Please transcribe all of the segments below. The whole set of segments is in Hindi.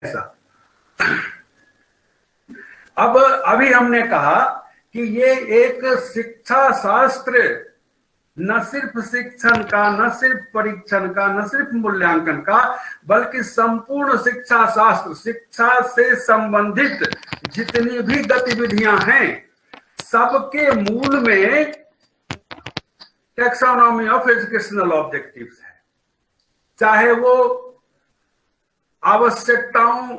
ऐसा। अब अभी हमने कहा कि ये एक शिक्षा शास्त्र न सिर्फ शिक्षण का, न सिर्फ परीक्षण का, न सिर्फ मूल्यांकन का, बल्कि संपूर्ण शिक्षा शास्त्र, शिक्षा से संबंधित जितनी भी गतिविधियां हैं सबके मूल में टैक्सोनॉमी ऑफ एजुकेशनल ऑब्जेक्टिव्स है। चाहे वो आवश्यकताओं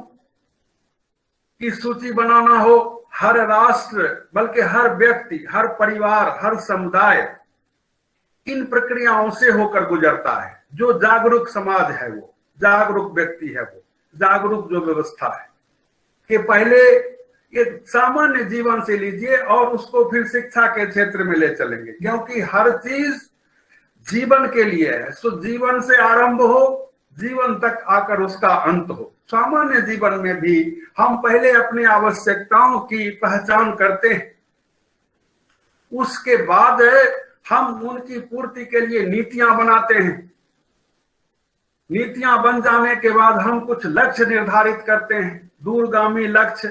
की सूची बनाना हो, हर राष्ट्र बल्कि हर व्यक्ति, हर परिवार, हर समुदाय इन प्रक्रियाओं से होकर गुजरता है। जो जागरूक समाज है, वो जागरूक व्यक्ति है, वो जागरूक जो व्यवस्था है, कि पहले एक सामान्य जीवन से लीजिए और उसको फिर शिक्षा के क्षेत्र में ले चलेंगे, क्योंकि हर चीज जीवन के लिए है। सो जीवन से आरंभ हो, जीवन तक आकर उसका अंत हो। सामान्य जीवन में भी हम पहले अपनी आवश्यकताओं की पहचान करते हैं, उसके बाद हम उनकी पूर्ति के लिए नीतियां बनाते हैं। नीतियां बन जाने के बाद हम कुछ लक्ष्य निर्धारित करते हैं, दूरगामी लक्ष्य,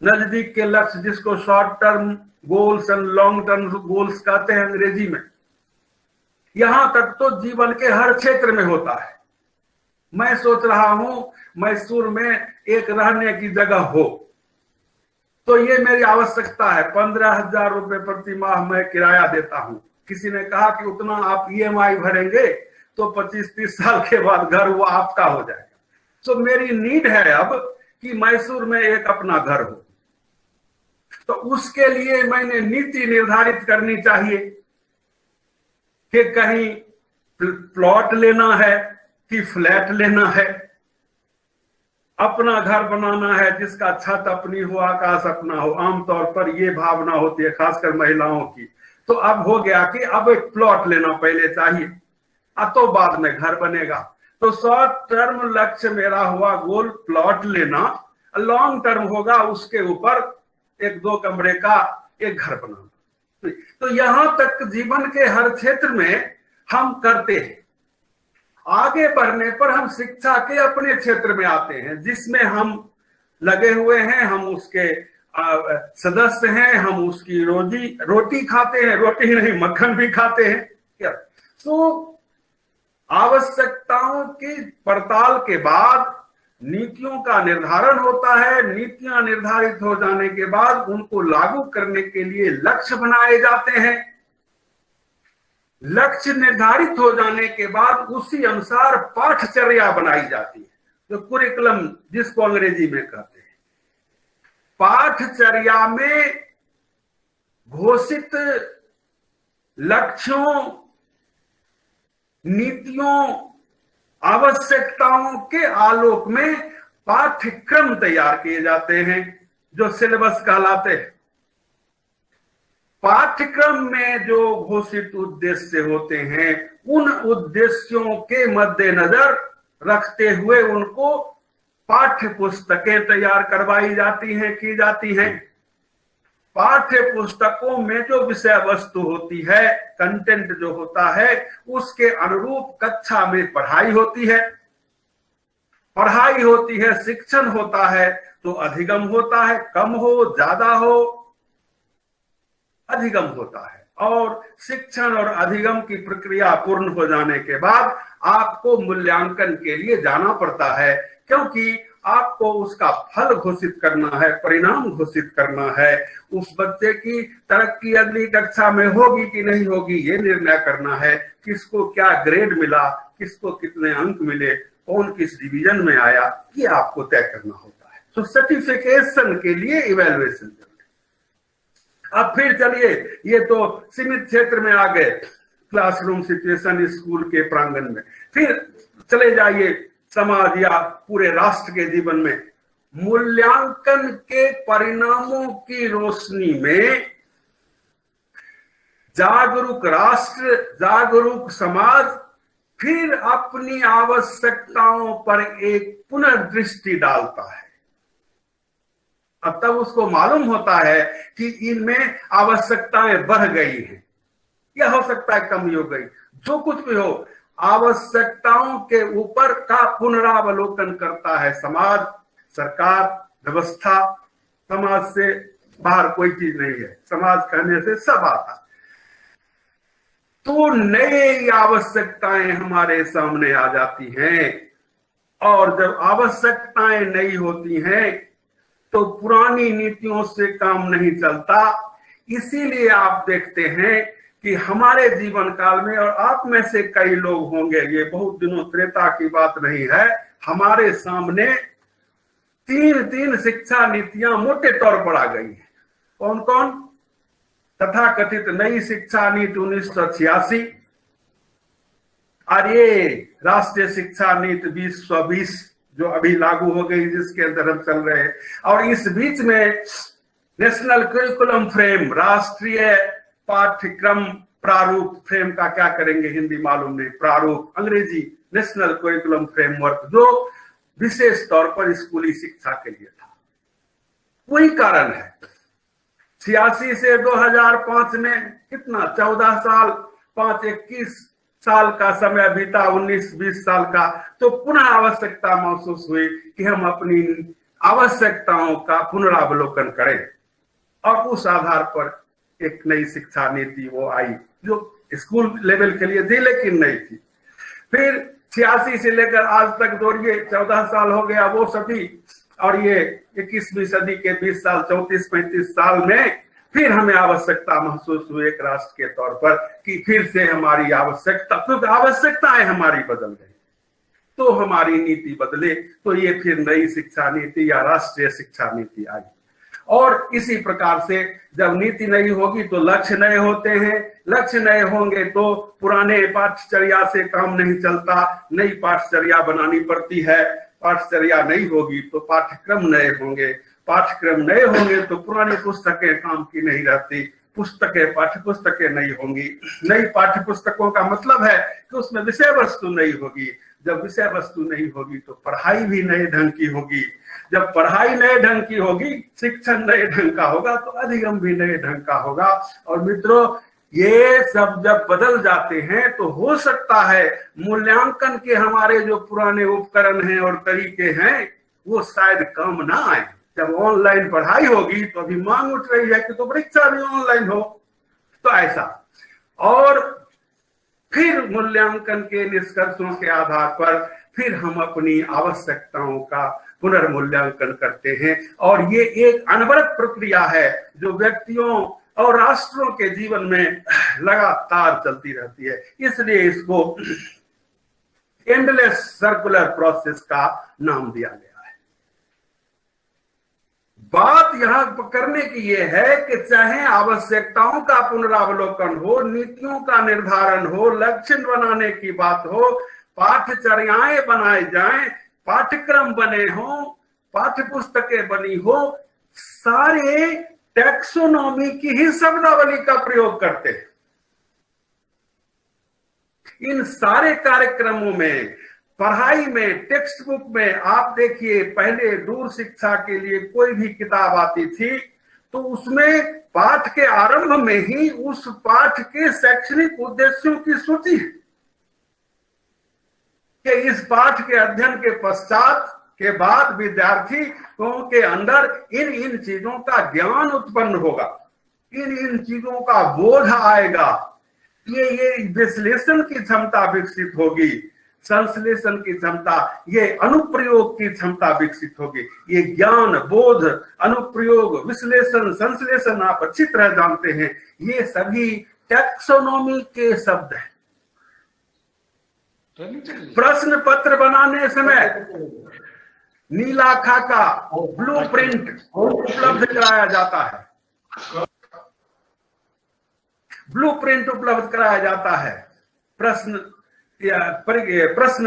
नजदीक के लक्ष्य, जिसको short term goals and long term goals कहते हैं अंग्रेजी में। यहां तक तो जीवन के हर क्षेत्र में होता है। मैं सोच रहा हूं मैसूर में एक रहने की जगह हो, तो ये मेरी आवश्यकता है। 15,000 रुपए प्रति माह मैं किराया देता हूं। किसी ने कहा कि उतना आप ईएमआई भरेंगे तो 25-30 साल के बाद घर वो आपका हो जाएगा। तो मेरी नीड है अब कि मैसूर में एक अपना घर हो, तो उसके लिए मैंने नीति निर्धारित करनी चाहिए कि कहीं प्लॉट लेना है कि फ्लैट लेना है, अपना घर बनाना है जिसका छत अपनी हो, आकाश अपना हो। आमतौर पर ये भावना होती है खासकर महिलाओं की। तो अब हो गया कि अब एक प्लॉट लेना पहले चाहिए, तो बाद में घर बनेगा। तो शॉर्ट टर्म लक्ष्य मेरा हुआ गोल प्लॉट लेना, लॉन्ग टर्म होगा उसके ऊपर 1-2 कमरे का एक घर बनाना। तो यहां तक जीवन के हर क्षेत्र में हम करते हैं। आगे बढ़ने पर हम शिक्षा के अपने क्षेत्र में आते हैं, जिसमें हम लगे हुए हैं, हम उसके सदस्य हैं, हम उसकी रोटी खाते हैं, रोटी नहीं मक्खन भी खाते हैं क्या। तो आवश्यकताओं की पड़ताल के बाद नीतियों का निर्धारण होता है। नीतियां निर्धारित हो जाने के बाद उनको लागू करने के लिए लक्ष्य बनाए जाते हैं। लक्ष्य निर्धारित हो जाने के बाद उसी अनुसार पाठचर्या बनाई जाती है, जो कुरिकुलम जिसको अंग्रेजी में कहते हैं। पाठचर्या में घोषित लक्ष्यों, नीतियों, आवश्यकताओं के आलोक में पाठ्यक्रम तैयार किए जाते हैं, जो सिलेबस कहलाते हैं। पाठ्यक्रम में जो घोषित उद्देश्य होते हैं, उन उद्देश्यों के मद्देनजर रखते हुए उनको पाठ्य पुस्तकें तैयार करवाई जाती हैं, की जाती हैं। पाठ्य पुस्तकों में जो विषय वस्तु होती है, कंटेंट जो होता है, उसके अनुरूप कक्षा में पढ़ाई होती है। पढ़ाई होती है, शिक्षण होता है, तो अधिगम होता है। कम हो, ज्यादा हो, अधिगम होता है। और शिक्षण और अधिगम की प्रक्रिया पूर्ण हो जाने के बाद आपको मूल्यांकन के लिए जाना पड़ता है, क्योंकि आपको उसका फल घोषित करना है, परिणाम घोषित करना है। उस बच्चे की तरक्की अगली कक्षा में होगी कि नहीं होगी, ये निर्णय करना है। किसको क्या ग्रेड मिला, किसको कितने अंक मिले, कौन किस डिवीजन में आया, ये आपको तय करना होता है। तो सर्टिफिकेशन के लिए इवैल्यूएशन। अब फिर चलिए, ये तो सीमित क्षेत्र में आ गए, क्लासरूम सिचुएशन, स्कूल के प्रांगण में। फिर चले जाइए समाज या पूरे राष्ट्र के जीवन में। मूल्यांकन के परिणामों की रोशनी में जागरूक राष्ट्र, जागरूक समाज फिर अपनी आवश्यकताओं पर एक पुनर्दृष्टि डालता है। अब तब उसको मालूम होता है कि इनमें आवश्यकताएं बढ़ गई हैं, या हो सकता है कमी हो गई, जो कुछ भी हो, आवश्यकताओं के ऊपर का पुनरावलोकन करता है समाज। सरकार, व्यवस्था, समाज से बाहर कोई चीज नहीं है। समाज कहने से सब आता। तो नई आवश्यकताएं हमारे सामने आ जाती हैं, और जब आवश्यकताएं नई होती हैं तो पुरानी नीतियों से काम नहीं चलता। इसीलिए आप देखते हैं कि हमारे जीवन काल में, और आप में से कई लोग होंगे, ये बहुत दिनों त्रेता की बात नहीं है, हमारे सामने तीन शिक्षा नीतियां मोटे तौर पर आ गई हैं। कौन कौन? तथाकथित नई शिक्षा नीति 1986, और ये राष्ट्रीय शिक्षा नीति 2020 जो अभी लागू हो गई, जिसके अंदर हम चल रहे हैं। और इस बीच में नेशनल करिकुलम फ्रेम, राष्ट्रीय पाठ्यक्रम प्रारूप फ्रेम का क्या करेंगे हिंदी मालूम नहीं, प्रारूप, अंग्रेजी नेशनल करिकुलम फ्रेमवर्क, जो विशेष तौर पर स्कूली शिक्षा के लिए था। वही कारण है 86 से 2005 में कितना 14 साल, 21 साल का समय बीता, 19-20 साल का। तो पुनः आवश्यकता महसूस हुई कि हम अपनी आवश्यकताओं का पुनरावलोकन करें, और उस आधार पर एक नई शिक्षा नीति वो आई जो स्कूल लेवल के लिए थी लेकिन नहीं थी। फिर 86 से लेकर आज तक दौड़िए, 14 साल हो गया वो सदी, और ये 21वीं सदी के 20 साल, 34-35 साल में फिर हमें आवश्यकता महसूस हुई एक राष्ट्र के तौर पर कि फिर से हमारी आवश्यकता, क्योंकि आवश्यकताएं हमारी बदल गई, तो हमारी नीति बदले, तो ये फिर नई शिक्षा नीति या राष्ट्रीय शिक्षा नीति आई। और इसी प्रकार से जब नीति नई होगी तो लक्ष्य नए होते हैं, लक्ष्य नए होंगे तो पुराने पाठ्यचर्या से काम नहीं चलता, नई पाठ्यचर्या बनानी पड़ती है। पाठ्यचर्या नहीं होगी तो पाठ्यक्रम नए होंगे, पाठ्यक्रम नए होंगे तो पुरानी पुस्तकें काम की नहीं रहती, पुस्तकें, पाठ्य पुस्तकें नहीं होंगी। नई पाठ्य पुस्तकों का मतलब है कि उसमें विषय वस्तु नहीं होगी। जब विषय वस्तु नहीं होगी तो पढ़ाई भी नए ढंग की होगी। जब पढ़ाई नए ढंग की होगी, शिक्षण नए ढंग का होगा, तो अधिगम भी नए ढंग का होगा। और मित्रों, ये सब जब बदल जाते हैं तो हो सकता है मूल्यांकन के हमारे जो पुराने उपकरण हैं और तरीके हैं वो शायद काम ना आए। जब ऑनलाइन पढ़ाई होगी तो अभी मांग उठ रही है कि तो परीक्षा भी ऑनलाइन हो, तो ऐसा। और फिर मूल्यांकन के निष्कर्षों के आधार पर फिर हम अपनी आवश्यकताओं का पुनर्मूल्यांकन करते हैं, और ये एक अनवरत प्रक्रिया है जो व्यक्तियों और राष्ट्रों के जीवन में लगातार चलती रहती है। इसलिए इसको एंडलेस सर्कुलर प्रोसेस का नाम दिया गया है। बात यहां करने की यह है कि चाहे आवश्यकताओं का पुनरावलोकन हो, नीतियों का निर्धारण हो, लक्ष्य बनाने की बात हो, पाठ्यचर्याएं बनाए जाएं, पाठ्यक्रम बने हो, पाठ्य पुस्तकें बनी हो, सारे टैक्सोनॉमी की ही शब्दावली का प्रयोग करते हैं। इन सारे कार्यक्रमों में, पढ़ाई में, टेक्स्ट बुक में आप देखिए, पहले दूर शिक्षा के लिए कोई भी किताब आती थी तो उसमें पाठ के आरंभ में ही उस पाठ के शैक्षणिक उद्देश्यों की सूची है कि इस पाठ के अध्ययन के पश्चात के बाद विद्यार्थियों के अंदर इन इन चीजों का ज्ञान उत्पन्न होगा, इन इन चीजों का बोध आएगा, ये विश्लेषण की क्षमता विकसित होगी, संश्लेषण की क्षमता, ये अनुप्रयोग की क्षमता विकसित होगी। ये ज्ञान, बोध, अनुप्रयोग, विश्लेषण, संश्लेषण आप अच्छी तरह जानते हैं, ये सभी टैक्सोनॉमी के शब्द हैं। प्रश्न पत्र बनाने समय नीला खाका, ब्लूप्रिंट उपलब्ध कराया जाता है, ब्लूप्रिंट उपलब्ध कराया जाता है प्रश्न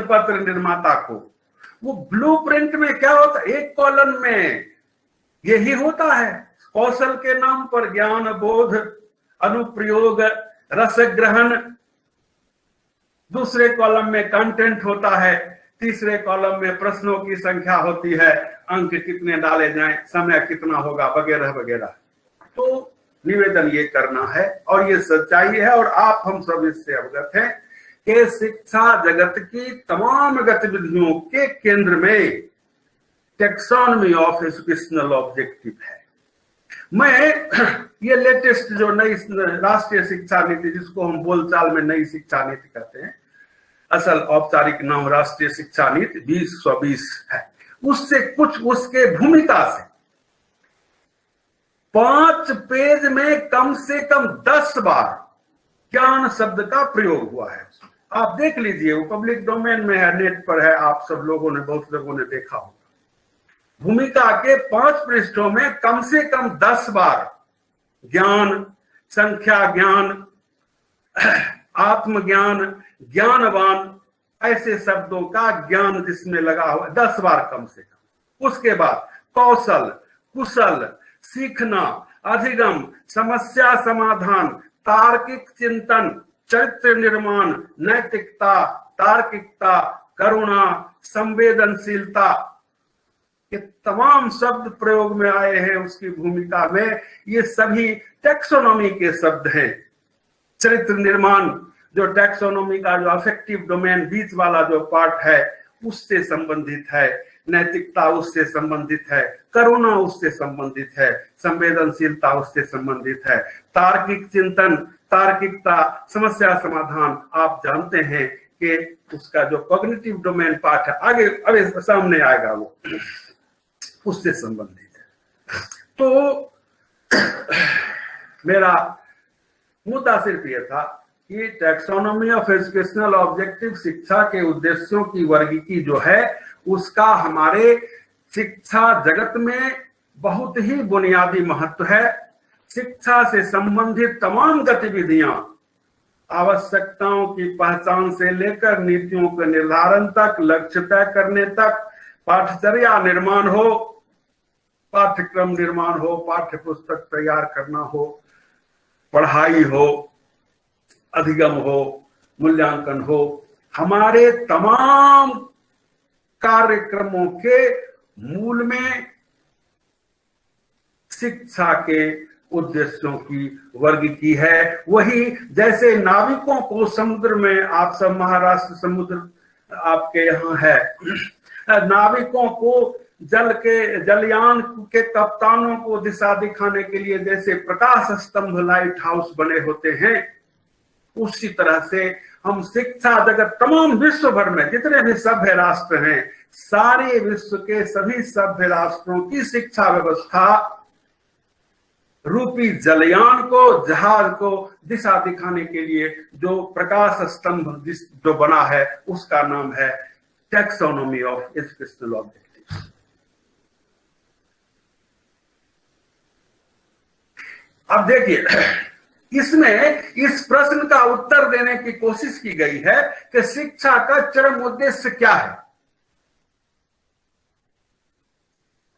पत्र निर्माता को। वो ब्लूप्रिंट में क्या होता है, एक कॉलम में यही होता है, कौशल के नाम पर ज्ञान, बोध, अनुप्रयोग, रसग्रहण, दूसरे कॉलम में कंटेंट होता है, तीसरे कॉलम में प्रश्नों की संख्या होती है, अंक कितने डाले जाएं, समय कितना होगा, वगैरह वगैरह। तो निवेदन ये करना है, और ये सच्चाई है, और आप हम सब इससे अवगत हैं कि शिक्षा जगत की तमाम गतिविधियों के केंद्र में टेक्सोनॉमी ऑफ एजुकेशनल ऑब्जेक्टिव है। मैं ये लेटेस्ट जो नई राष्ट्रीय शिक्षा नीति, जिसको हम बोलचाल में नई शिक्षा नीति कहते हैं, असल औपचारिक नाम राष्ट्रीय शिक्षा नीति 2020 है, उससे कुछ उसके भूमिका से 5 पेज में कम से कम 10 बार ज्ञान शब्द का प्रयोग हुआ है। आप देख लीजिए, वो पब्लिक डोमेन में है, नेट पर है, आप सब लोगों ने, बहुत लोगों ने देखा होगा। भूमिका के 5 पृष्ठों में कम से कम 10 बार ज्ञान, संख्या ज्ञान, आत्मज्ञान, ज्ञानवान, ऐसे शब्दों का ज्ञान जिसमें लगा हुआ 10 बार कम से कम। उसके बाद कौशल, कुशल, सीखना, अधिगम, समस्या समाधान, तार्किक चिंतन, चरित्र निर्माण, नैतिकता, तार्किकता, करुणा, संवेदनशीलता, ये तमाम शब्द प्रयोग में आए हैं उसकी भूमिका में। ये सभी टैक्सोनॉमी के शब्द हैं। चरित्र निर्माण, जो टैक्सोनॉमी का जो अफेक्टिव डोमेन बीच वाला जो पार्ट है, उससे संबंधित है। नैतिकता उससे संबंधित है, करुणा उससे संबंधित है, संवेदनशीलता उससे संबंधित है, तार्किक चिंतन, तार्किकता, समस्या समाधान, आप जानते हैं कि उसका जो कॉग्निटिव डोमेन पार्ट है, आगे अभी सामने आएगा, वो उससे संबंधित है। तो मेरा मुद्दा सिर्फ यह था कि टैक्सोनॉमी ऑफ एजुकेशनल ऑब्जेक्टिव, शिक्षा के उद्देश्यों की वर्गीकी जो है, उसका हमारे शिक्षा जगत में बहुत ही बुनियादी महत्व है। शिक्षा से संबंधित तमाम गतिविधियां, आवश्यकताओं की पहचान से लेकर नीतियों के निर्धारण तक, लक्ष्य तय करने तक, पाठचर्या निर्माण हो, पाठ्यक्रम निर्माण हो, पाठ्य पुस्तक तैयार करना हो, पढ़ाई हो, अधिगम हो, मूल्यांकन हो, हमारे तमाम कार्यक्रमों के मूल में शिक्षा के उद्देश्यों की वर्गीकी है। वही जैसे नाविकों को समुद्र में, आप सब महाराष्ट्र समुद्र आपके यहाँ है, नाविकों को जलयान के कप्तानों को दिशा दिखाने के लिए जैसे प्रकाश स्तंभ, लाइट हाउस बने होते हैं, उसी तरह से हम शिक्षा जगत, तमाम विश्व भर में जितने भी सभ्य राष्ट्र हैं, सारे विश्व के सभी सभ्य राष्ट्रों की शिक्षा व्यवस्था रूपी जलयान को, जहाज को दिशा दिखाने के लिए जो प्रकाश स्तंभ जो बना है, उसका नाम है टैक्सोनॉमी ऑफ एजुकेशनल ऑब्जेक्टिव्स। अब देखिए, इसमें इस प्रश्न का उत्तर देने की कोशिश की गई है कि शिक्षा का चरम उद्देश्य क्या है।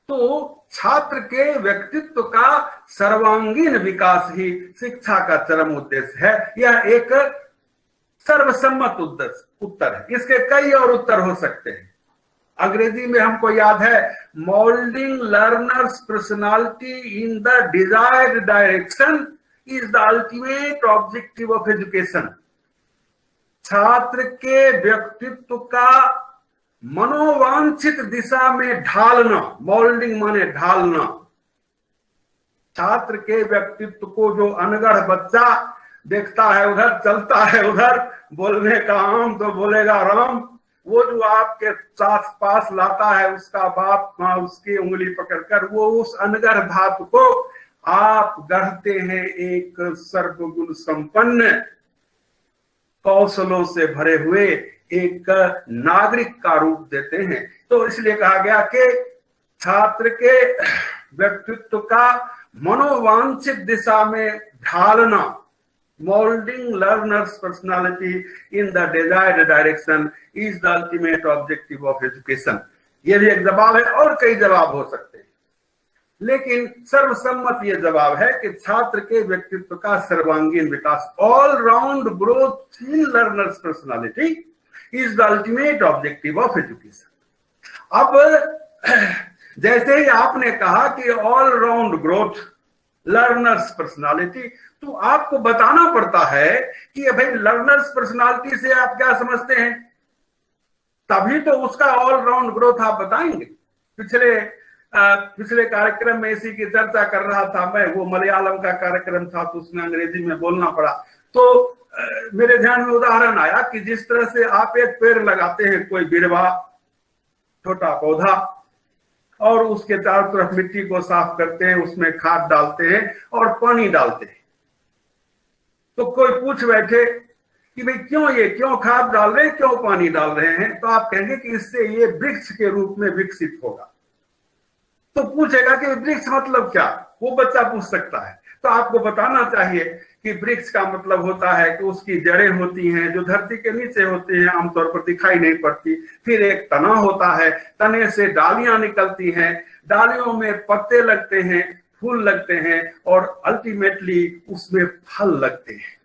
तो छात्र के व्यक्तित्व का सर्वांगीण विकास ही शिक्षा का चरम उद्देश्य है। यह एक सर्वसम्मत उत्तर है। इसके कई और उत्तर हो सकते हैं। अंग्रेजी में हमको याद है, moulding learners personality in the desired direction is the ultimate objective of education. छात्र के व्यक्तित्व का मनोवांछित दिशा में ढालना, मोल्डिंग माने ढालना। छात्र के व्यक्तित्व को जो अनगढ़ बच्चा देखता है उधर, चलता है उधर, बोलने का आम तो बोलेगा राम, वो जो आपके साथ पास लाता है उसका बाप माँ उसकी उंगली पकड़कर, वो उस अनगढ़ धातु को आप गढ़ते हैं एक सर्वगुण संपन्न, कौशलों से भरे हुए एक नागरिक का रूप देते हैं। तो इसलिए कहा गया कि छात्र के व्यक्तित्व का मनोवांछित दिशा में ढालना, moulding learners personality in the desired direction is the ultimate objective of education. ये भी एक जवाब है, और कई जवाब हो सकते हैं, लेकिन सर्वसम्मत ये जवाब है कि छात्र के व्यक्तित्व का सर्वांगीण विकास, all round growth in learner's personality is the ultimate objective of education. अब जैसे ही आपने कहा कि all round growth learner's personality, तो आपको बताना पड़ता है कि भाई लर्नर्स पर्सनालिटी से आप क्या समझते हैं, तभी तो उसका ऑल राउंड ग्रोथ आप बताएंगे। पिछले कार्यक्रम में इसी की चर्चा कर रहा था मैं, वो मलयालम का कार्यक्रम था तो उसमें अंग्रेजी में बोलना पड़ा। तो मेरे ध्यान में उदाहरण आया कि जिस तरह से आप एक पेड़ लगाते हैं, कोई बिरवा छोटा पौधा, और उसके चारों तरफ मिट्टी को साफ करते हैं, उसमें खाद डालते हैं और पानी डालते हैं। तो कोई पूछ बैठे कि भाई क्यों खाद डाल रहे हैं, क्यों पानी डाल रहे हैं, तो आप कहेंगे कि इससे ये वृक्ष के रूप में विकसित होगा। तो पूछेगा कि वृक्ष मतलब क्या, वो बच्चा पूछ सकता है। तो आपको बताना चाहिए कि वृक्ष का मतलब होता है कि उसकी जड़ें होती हैं जो धरती के नीचे होती हैं, आमतौर पर दिखाई नहीं पड़ती। फिर एक तना होता है, तने से डालियां निकलती हैं, डालियों में पत्ते लगते हैं, फूल लगते हैं और अल्टीमेटली उसमें फल लगते हैं।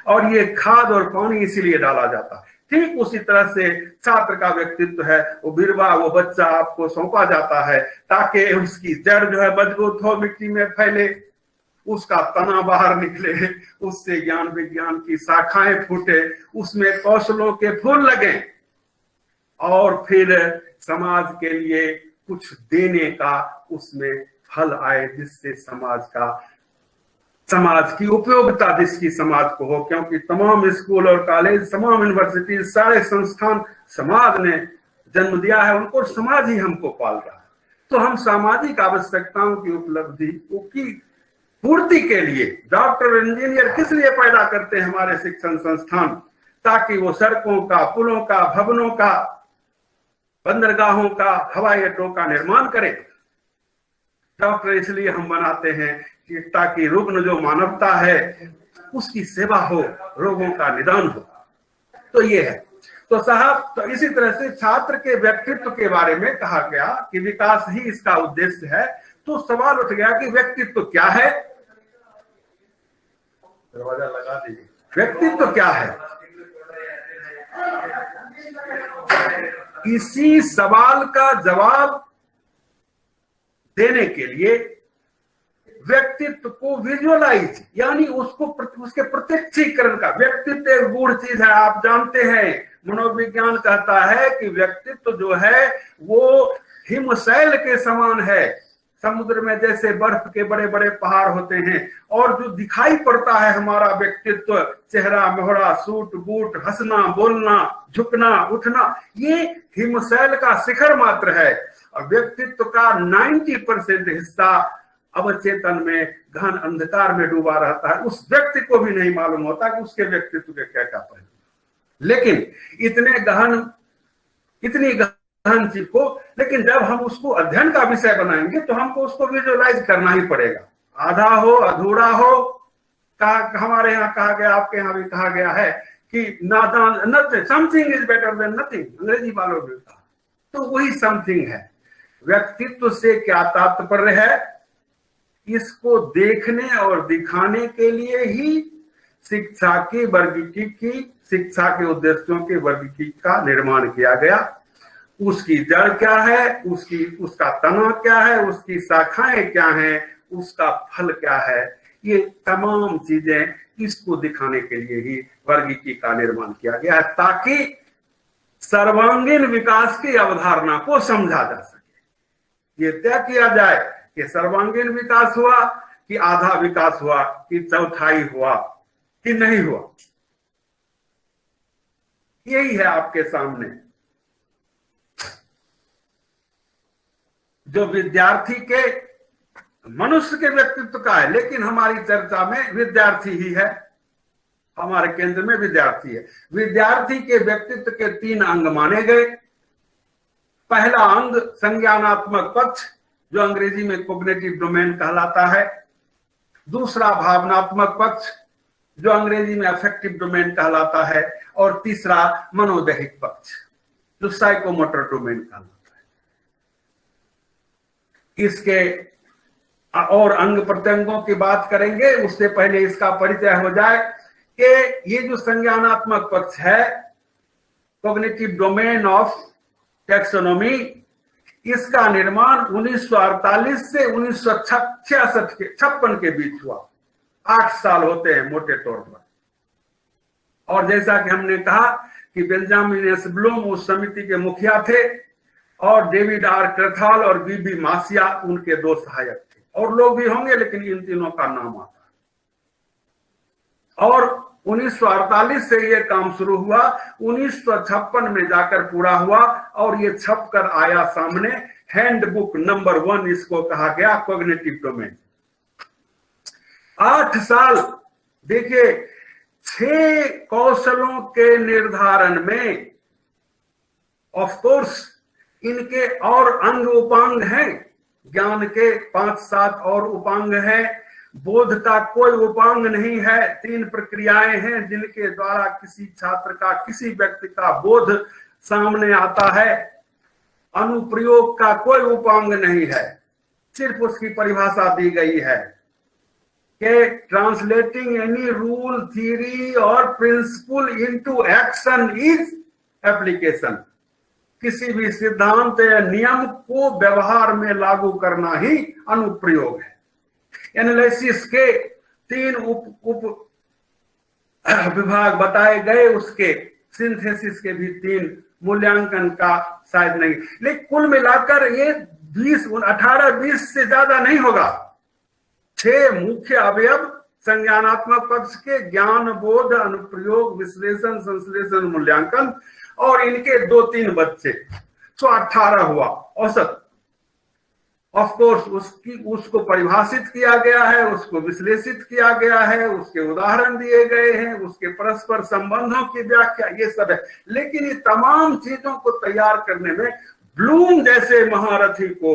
और ये खाद और पानी इसीलिए डाला जाता है। ठीक उसी तरह से छात्र का व्यक्तित्व है, वो बिरवा, वो बच्चा आपको सौंपा जाता है ताकि उसकी जड़ जो है मजबूत हो, मिट्टी में फैले, उसका तना बाहर निकले, उससे ज्ञान विज्ञान की शाखाएं फूटे, उसमें कौशलों के फूल लगे और फिर समाज के लिए कुछ देने का उसमें फल आए, जिससे समाज की उपयोगिता जिसकी समाज को हो। क्योंकि तमाम स्कूल और कॉलेज, तमाम यूनिवर्सिटी, सारे संस्थान समाज ने जन्म दिया है, उनको समाज ही हमको पाल रहा है। तो हम सामाजिक आवश्यकताओं की उपलब्धि की पूर्ति के लिए डॉक्टर, इंजीनियर किस लिए पैदा करते हैं हमारे शिक्षण संस्थान, ताकि वो सड़कों का, पुलों का, भवनों का, बंदरगाहों का, हवाई अड्डों का निर्माण करें। डॉक्टर इसलिए हम बनाते हैं कि ताकि रुग्ण जो मानवता है उसकी सेवा हो, रोगों का निदान हो। तो ये है। तो साहब, तो इसी तरह से छात्र के व्यक्तित्व के बारे में कहा गया कि विकास ही इसका उद्देश्य है। तो सवाल उठ गया कि व्यक्तित्व क्या है। दरवाजा लगा दीजिए। व्यक्तित्व क्या है? इसी सवाल का जवाब देने के लिए व्यक्तित्व को विजुअलाइज, यानी उसके प्रत्यक्षीकरण का, व्यक्तित्व एक गूढ़ चीज है, आप जानते हैं। मनोविज्ञान कहता है कि व्यक्तित्व जो है वो हिमशैल के समान है। समुद्र में जैसे बर्फ के बड़े बड़े पहाड़ होते हैं, और जो दिखाई पड़ता है हमारा व्यक्तित्व, चेहरा, मोहरा, सूट बूट, हंसना, बोलना, झुकना, उठना, ये हिमशैल का शिखर मात्र है। और व्यक्तित्व का 90% हिस्सा अवचेतन में, गहन अंधकार में डूबा रहता है। उस व्यक्ति को भी नहीं मालूम होता कि उसके व्यक्तित्व के क्या क्या पहलू। लेकिन इतनी गहन चीज को, लेकिन जब हम उसको अध्ययन का विषय बनाएंगे तो हमको उसको विजुअलाइज करना ही पड़ेगा। आधा हो, अधूरा हो, हमारे यहाँ कहा गया, आपके यहाँ भी कहा गया है कि नादान, something is better than nothing, अंग्रेजी वालों ने कहा। तो वही समथिंग है। व्यक्तित्व से क्या तात्पर्य है? इसको देखने और दिखाने के लिए ही शिक्षा के उद्देश्यों के वर्गीकृत का निर्माण किया गया। उसकी जड़ क्या है, उसका तना क्या है, उसकी शाखाएं क्या हैं, उसका फल क्या है, ये तमाम चीजें इसको दिखाने के लिए ही वर्गीकृत का निर्माण किया गया है, ताकि सर्वांगीण विकास की अवधारणा को समझा जा सके। ये तय किया जाए कि सर्वांगीण विकास हुआ कि आधा विकास हुआ कि चौथाई हुआ कि नहीं हुआ। यही है आपके सामने जो विद्यार्थी के, मनुष्य के व्यक्तित्व का है, लेकिन हमारी चर्चा में विद्यार्थी ही है, हमारे केंद्र में विद्यार्थी है। विद्यार्थी के व्यक्तित्व के 3 अंग माने गए। पहला अंग संज्ञानात्मक पक्ष, जो अंग्रेजी में कॉग्निटिव डोमेन कहलाता है। दूसरा भावनात्मक पक्ष, जो अंग्रेजी में अफेक्टिव डोमेन कहलाता है। और तीसरा मनोदैहिक पक्ष, जो साइकोमोटर डोमेन कहलाता है। इसके और अंग प्रत्यंगों की बात करेंगे, उससे पहले इसका परिचय हो जाए कि ये जो संज्ञानात्मक पक्ष है, कॉग्निटिव डोमेन ऑफ टैक्सोनॉमी, इसका निर्माण 1948 से 1956 के बीच हुआ। 8 साल होते हैं मोटे तौर पर। और जैसा कि हमने कहा कि बेंजामिन एस ब्लूम उस समिति के मुखिया थे, और डेविड आर क्रथाल और बीबी मासिया उनके 2 सहायक थे, और लोग भी होंगे लेकिन इन तीनों का नाम आता है। और 1948 से ये काम शुरू हुआ, 1956 में जाकर पूरा हुआ और ये छपकर आया सामने। हैंडबुक नंबर 1 इसको कहा गया, कॉग्निटिव डोमेन। 8 साल देखिए, 6 कौशलों के निर्धारण में ऑफ कोर्स इनके और अंग उपांग हैं, ज्ञान के 5-7 और उपांग हैं, बोध का कोई उपांग नहीं है। 3 प्रक्रियाएं हैं जिनके द्वारा किसी छात्र का, किसी व्यक्ति का बोध सामने आता है। अनुप्रयोग का कोई उपांग नहीं है, सिर्फ उसकी परिभाषा दी गई है कि ट्रांसलेटिंग एनी रूल, थ्योरी और principle into action is application. किसी भी सिद्धांत या नियम को व्यवहार में लागू करना ही अनुप्रयोग है। एनालिसिस के 3 उप विभाग बताए गए, उसके सिंथेसिस के भी 3, मूल्यांकन का शायद नहीं, लेकिन कुल मिलाकर ये 18-20 से ज्यादा नहीं होगा। 6 मुख्य अवयव संज्ञानात्मक पक्ष के, ज्ञान, बोध, अनुप्रयोग, विश्लेषण, संश्लेषण, मूल्यांकन, और इनके 2-3 बच्चे, तो 18 हुआ औसत। ऑफ कोर्स उसको परिभाषित किया गया है, उसको विश्लेषित किया गया है, उसके उदाहरण दिए गए हैं, उसके परस्पर संबंधों की व्याख्या, ये सब है। लेकिन ये तमाम चीजों को तैयार करने में ब्लूम जैसे महारथी को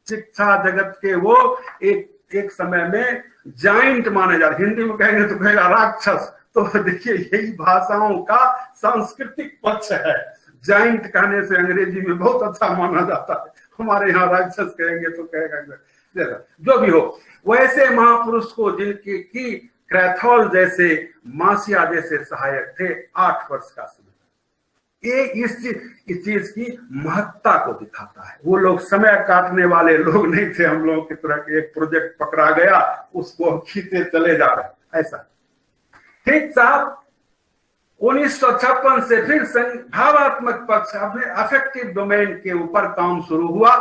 शिक्षा जगत के वो एक समय में जाइंट माने जा रहे, हिंदी में कहेंगे तो कहेगा राक्षस। तो देखिए यही भाषाओं का सांस्कृतिक पक्ष है। जाइंट कहने से अंग्रेजी में बहुत अच्छा माना जाता है, हमारे यहाँ राक्षस कहेंगे तो कहेगा। जो भी हो, वैसे महापुरुष को जिनकी की क्रैथॉल जैसे, मासिया जैसे सहायक थे, 8 वर्ष का समय। ये इस चीज की महत्ता को दिखाता है। वो लोग समय काटने वाले लोग नहीं थे, हम लोगों की तरह के एक प्रोजेक्ट पकड़ा गया उसको खींचते चले जा रहे, ऐसा। ठीक साहब, 1956 से फिर भावात्मक पक्ष, अपने अफेक्टिव डोमेन के ऊपर काम शुरू हुआ,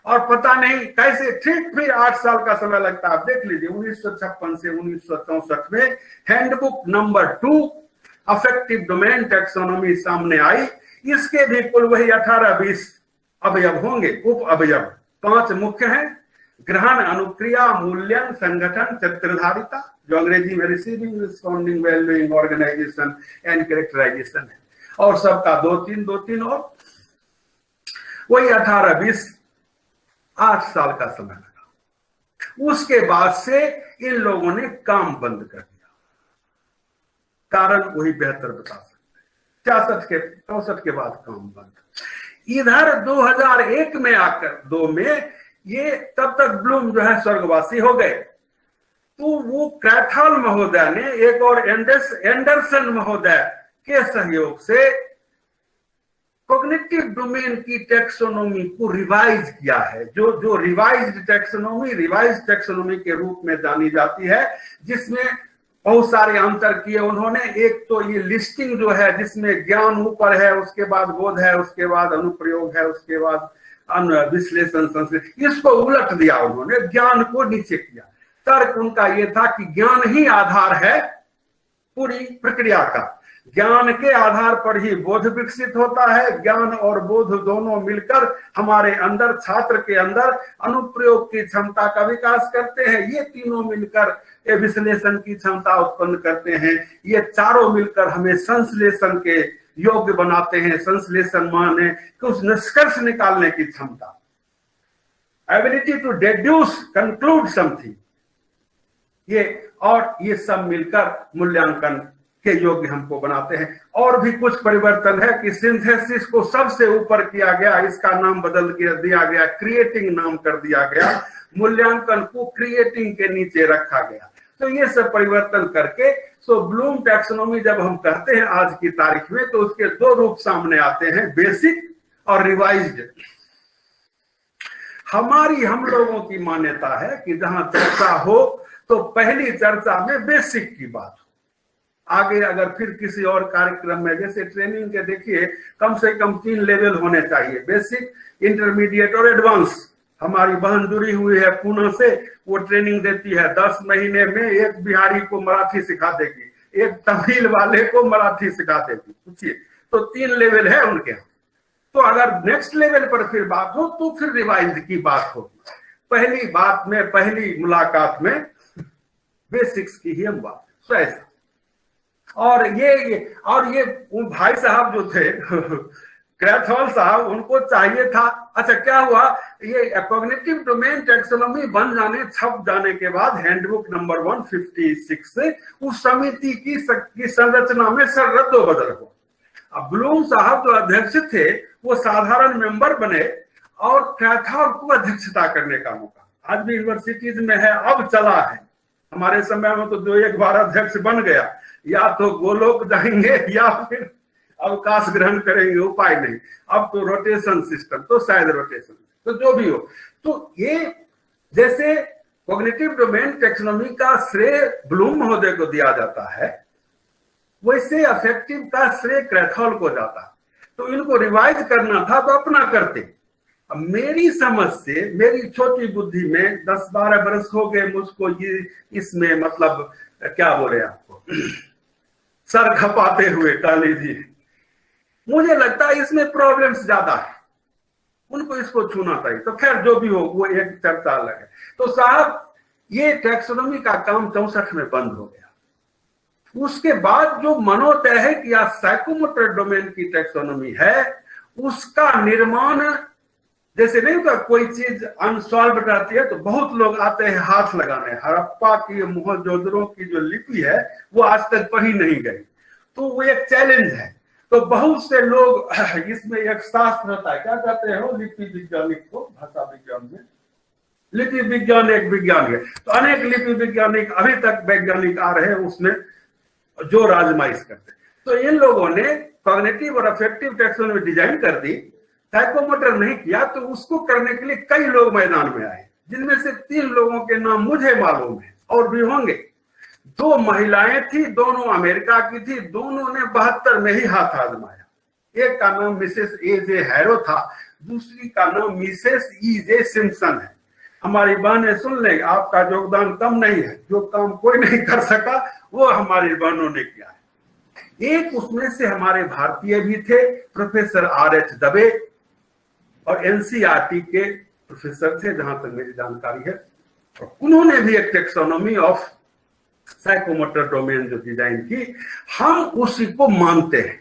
और पता नहीं कैसे ठीक फिर 8 साल का समय लगता है। आप देख लीजिए, 1956 से 1964 में handbook number 2 affective domain taxonomy सामने आई। इसके भी कुल वही 18-20 अवयव होंगे, उप अवयव 5 मुख्य हैं: ग्रहण, अनुक्रिया, मूल्यन, संगठन, चरित्रधारिता, जो अंग्रेजी में receiving, responding, valuing, organisation and characterisation है, और सबका 2-3 और वही 18-20 8 साल का समय लगा। उसके बाद से इन लोगों ने काम बंद कर दिया, कारण वही बेहतर बता सकते हैं। 64 के बाद काम बंद। इधर 2001 में आकर 2 में ये तब तक ब्लूम जो है स्वर्गवासी हो गए, तो वो क्रैथॉल महोदय ने एक और एंडरसन महोदय के सहयोग से कॉग्निटिव डोमेन की टैक्सोनॉमी को रिवाइज किया है, जो रिवाइज्ड टैक्सोनॉमी के रूप में जानी जाती है, जिसमें बहुत सारे अंतर किए उन्होंने। एक तो ये लिस्टिंग जो है, जिसमें ज्ञान ऊपर है, उसके बाद बोध है, उसके बाद अनुप्रयोग है, उसके बाद विश्लेषण, संश्लेषण, इसको उलट दिया उन्होंने, ज्ञान को नीचे किया। तर्क उनका यह था कि ज्ञान ही आधार है पूरी प्रक्रिया का, ज्ञान के आधार पर ही बोध विकसित होता है। ज्ञान और बोध दोनों मिलकर हमारे अंदर, छात्र के अंदर अनुप्रयोग की क्षमता का विकास करते हैं। ये तीनों मिलकर विश्लेषण की क्षमता उत्पन्न करते हैं। ये चारों मिलकर हमें संश्लेषण के योग्य बनाते हैं। संश्लेषण माने कुछ निष्कर्ष निकालने की क्षमता, ability to deduce, conclude something, ये सब मिलकर मूल्यांकन के योग्य हमको बनाते हैं। और भी कुछ परिवर्तन है कि सिंथेसिस को सबसे ऊपर किया गया, इसका नाम बदल दिया गया, क्रिएटिंग नाम कर दिया गया, मूल्यांकन को क्रिएटिंग के नीचे रखा गया। तो ये सब परिवर्तन करके तो ब्लूम टैक्सोनॉमी जब हम कहते हैं आज की तारीख में, तो उसके 2 रूप सामने आते हैं, बेसिक और रिवाइज्ड। हम लोगों की मान्यता है कि जहां चर्चा हो तो पहली चर्चा में बेसिक की बात हो, आगे अगर फिर किसी और कार्यक्रम में, जैसे ट्रेनिंग के देखिए कम से कम 3 लेवल होने चाहिए, बेसिक, इंटरमीडिएट और एडवांस। हमारी बहन जुड़ी हुई है पुणे से, वो ट्रेनिंग देती है 10 महीने में, एक बिहारी को मराठी सिखा देगी, एक तमिल वाले को मराठी सिखा देगी, पूछिए। तो 3 लेवल है उनके यहाँ। तो अगर नेक्स्ट लेवल पर फिर बात हो तो फिर रिवाइज की बात होगी। पहली बात में, पहली मुलाकात में बेसिक्स की ही हम बात, तो ऐसा। और ये वो भाई साहब जो थे क्रैथहॉल साहब, उनको चाहिए था, अच्छा क्या हुआ, ये कॉग्निटिव डोमेन टैक्सोनॉमी बन जाने, छप जाने के बाद हैंडबुक नंबर 156 से उस समिति की संरचना में सर रद्दो बदल हो। अब ब्लूम साहब जो अध्यक्ष थे वो साधारण मेंबर बने और क्रैथहॉल को अध्यक्षता करने का मौका आज भी यूनिवर्सिटीज में है, अब चला है। हमारे समय में तो जो एक बार अध्यक्ष बन गया, या तो गोलोक जाएंगे या फिर अवकाश ग्रहण करेंगे, उपाय नहीं। अब तो रोटेशन सिस्टम, तो शायद रोटेशन, तो जो भी हो। तो ये जैसे कॉग्निटिव डोमेन टैक्सोनॉमी का श्रेय ब्लूम महोदय को दिया जाता है, वैसे अफेक्टिव का श्रेय क्रैथहॉल को जाता है। तो इनको रिवाइज करना था तो अपना करते। अब मेरी समझ से, मेरी छोटी बुद्धि में 10-12 बरस हो गए मुझको ये इसमें, मतलब क्या बोले आपको, सर खपाते हुए काली जी, मुझे लगता है इसमें प्रॉब्लम्स ज्यादा है, उनको इसको छूना चाहिए। तो खैर जो भी हो, वो एक चर्चा अलग है। तो साहब ये टैक्सोनॉमी का काम 64 में बंद हो गया। उसके बाद जो मनोतय है कि आज साइकोमोटर डोमेन की टैक्सोनॉमी है, उसका निर्माण, जैसे नहीं होता कोई चीज अनसॉल्व रहती है तो बहुत लोग आते हैं हाथ लगाने। हड़प्पा की, मोहनजोदड़ो की जो लिपि है वो आज तक पढ़ी नहीं गई, तो वो एक चैलेंज है। तो बहुत से लोग, इसमें एक शास्त्र होता है, क्या कहते हो, लिपि वैज्ञानिक को, भाषा विज्ञान में लिपि विज्ञान एक विज्ञान है। तो अनेक लिपि वैज्ञानिक अभी तक वैज्ञानिक आ रहे हैं, उसमें जो राजमाइश करते। तो इन लोगों ने कॉग्निटिव और अफेक्टिव टैक्सोनॉमी डिजाइन कर दी, साइकोमोटर नहीं किया। तो उसको करने के लिए कई लोग मैदान में आए, जिनमें से 3 लोगों के नाम मुझे मालूम है, और भी होंगे। 2 महिलाएं थी, दोनों अमेरिका की थी, दोनों ने 72 में ही हाथ आजमाया। एक का नाम मिसेस ए.जे. हैरो था, दूसरी का नाम मिसेस ई.जे. सिम्पसन है। हमारी बहनें सुन लें, आपका योगदान कम नहीं है, जो काम कोई नहीं कर सका वो हमारी बहनों ने किया है। एक उसमें से हमारे भारतीय भी थे, प्रोफेसर R.H. दबे, और एनसीईआरटी के प्रोफेसर थे जहां तक मेरी जानकारी है। उन्होंने भी एक टैक्सोनॉमी ऑफ साइकोमोटर डोमेन जो डिजाइन की, हम उसी को मानते हैं।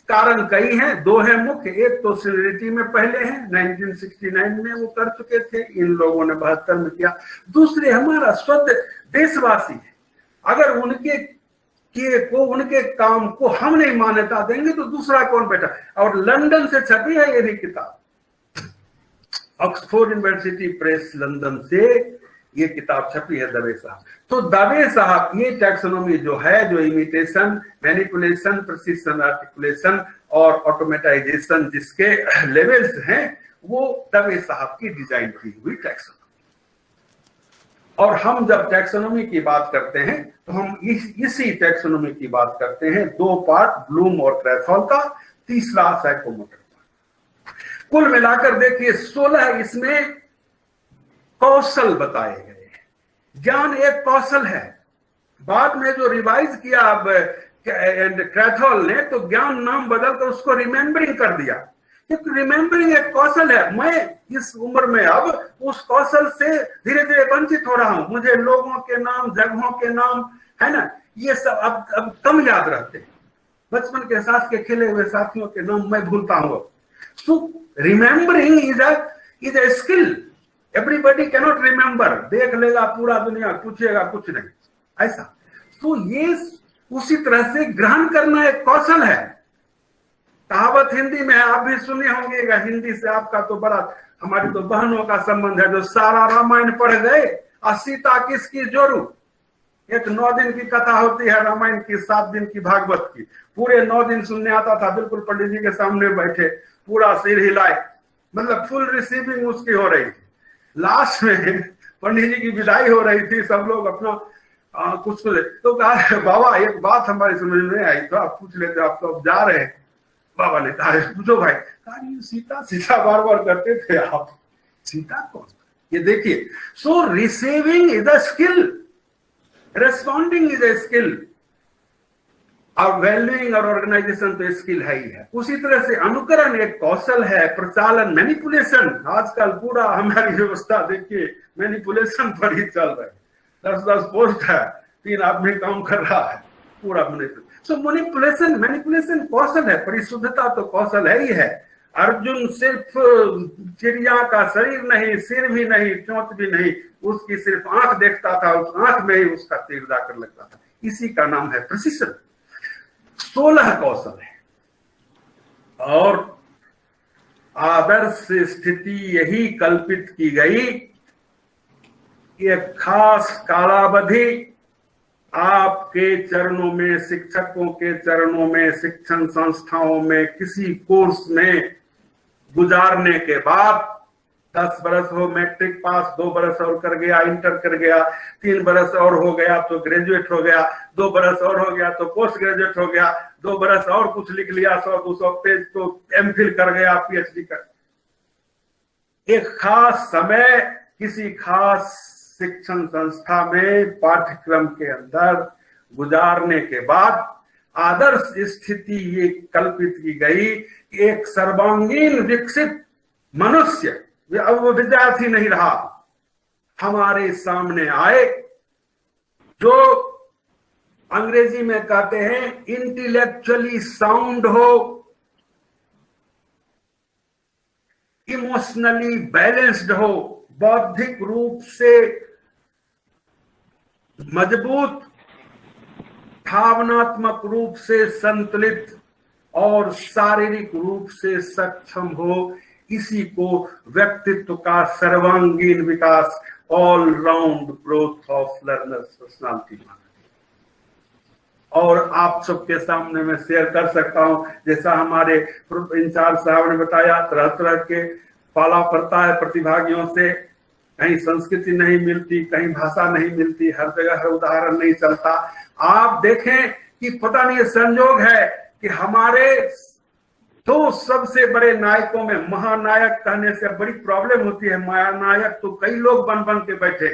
कारण कई हैं, 2 है मुख्य। एक तो सीनियरिटी में पहले हैं, 1969 में वो कर चुके थे, इन लोगों ने 72 में किया। दूसरे हमारा शुद्ध देशवासी है, अगर उनके किए को, उनके काम को हम नहीं मान्यता देंगे तो दूसरा कौन बैठा। और लंदन से छपी है ये भी किताब, ऑक्सफोर्ड यूनिवर्सिटी प्रेस लंदन से ये किताब छपी है, दबे साहब। तो दबे साहब ये टैक्सोनॉमी जो है, जो इमिटेशन, मैनिपुलेशन, प्रिसिशन आर्टिकुलेशन और ऑटोमेटाइजेशन जिसके लेवल्स हैं, वो दबे साहब की डिजाइन की हुई टैक्सोनॉमी। और हम जब टैक्सोनॉमी की बात करते हैं तो हम इसी टैक्सोनॉमी की बात करते हैं। 2 पार्ट, ब्लूम और क्रैथहॉल का, तीसरा साइकोमोटर। कुल मिलाकर देखिए 16 इसमें कौशल बताए गए। ज्ञान एक कौशल है। बाद में जो रिवाइज किया अब क्रैथहॉल ने, तो ज्ञान नाम बदलकर उसको रिमेम्बरिंग कर दिया, क्योंकि रिमेम्बरिंग एक कौशल है। मैं इस उम्र में अब उस कौशल से धीरे धीरे वंचित हो रहा हूं। मुझे लोगों के नाम, जगहों के नाम, है ना, ये सब अब कम याद रहते हैं। बचपन के साथ के खेले हुए साथियों के नाम मैं भूलता हूं। So remembering is a skill. Everybody cannot remember. देख लेगा पूरा दुनिया, पूछेगा कुछ नहीं, ऐसा। तो ये उसी तरह से ग्रहण करना एक कौशल है। कहावत हिंदी में आप भी सुने होंगे, हिंदी से आपका तो बड़ा, हमारी तो बहनों का संबंध है, जो सारा रामायण पढ़ गए और सीता किसकी जोरू। एक 9 दिन की कथा होती है रामायण की, 7 दिन की भागवत की। पूरे 9 दिन सुनने आता था, बिल्कुल पंडित जी के सामने बैठे, पूरा सिर हिलाए, मतलब फुल रिसीविंग उसकी हो रही थी। लास्ट में पंडित जी की विदाई हो रही थी, सब लोग अपना कुछ तो कहा बाबा एक बात हमारी समझ में आई तो आप पूछ लेते, आप तो अब जा रहे हैं। बाबा ने कहा पूछो भाई। कहा सीता सीता बार बार करते थे आप, सीता कौन? ये देखिए, so receiving is a skill, responding is a skill, और वैल्यूइंग और ऑर्गेनाइजेशन तो स्किल है ही है। उसी तरह से अनुकरण एक कौशल है, प्रचालन मैनिपुलेशन, आजकल पूरा हमारी व्यवस्था देखिए मैनिपुलेशन पर ही चल रहा है। 10-10 पोस्ट है, 3 आदमी काम कर रहा है, पूरा सो मैनिपुलेशन कौशल है, परिशुद्धता तो कौशल है ही है। अर्जुन सिर्फ चिड़िया का शरीर नहीं, सिर भी नहीं, चोंच भी नहीं, उसकी सिर्फ आंख देखता था, उस आंख में ही उसका तीर जाकर लगता था। इसी का नाम है प्रिसिशन। 16 कौशल है, और आदर्श स्थिति यही कल्पित की गई कि एक खास कालावधि आपके चरणों में, शिक्षकों के चरणों में, शिक्षण संस्थाओं में, किसी कोर्स में गुजारने के बाद 10 बरस हो मैट्रिक पास, 2 बरस और कर गया इंटर कर गया, 3 बरस और हो गया तो ग्रेजुएट हो गया, 2 बरस और हो गया तो पोस्ट ग्रेजुएट हो गया, 2 बरस और कुछ लिख लिया 100-200 पेज तो एमफिल कर गया, पीएचडी कर। एक खास समय किसी खास शिक्षण संस्था में पाठ्यक्रम के अंदर गुजारने के बाद आदर्श स्थिति ये कल्पित की गई कि एक सर्वांगीण विकसित मनुष्य, अब वो विद्यार्थी नहीं रहा, हमारे सामने आए, जो अंग्रेजी में कहते हैं इंटेलेक्चुअली साउंड हो, इमोशनली बैलेंस्ड हो, बौद्धिक रूप से मजबूत, भावनात्मक रूप से संतुलित और शारीरिक रूप से सक्षम हो। इसी को व्यक्तित्व का सर्वांगीण विकास, all round growth of learners personality माना। और आप सबके सामने मैं शेयर कर सकता हूं, जैसा हमारे इंचार्ज साहब ने बताया, तरह तरह के पाला पड़ता है प्रतिभागियों से, कहीं संस्कृति नहीं मिलती, कहीं भाषा नहीं मिलती, हर जगह हर उदाहरण नहीं चलता। आप देखें कि पता नहीं संयोग है कि हमारे 2 सबसे बड़े नायकों में, महानायक कहने से बड़ी प्रॉब्लम होती है, महानायक तो कई लोग बन बन के बैठे,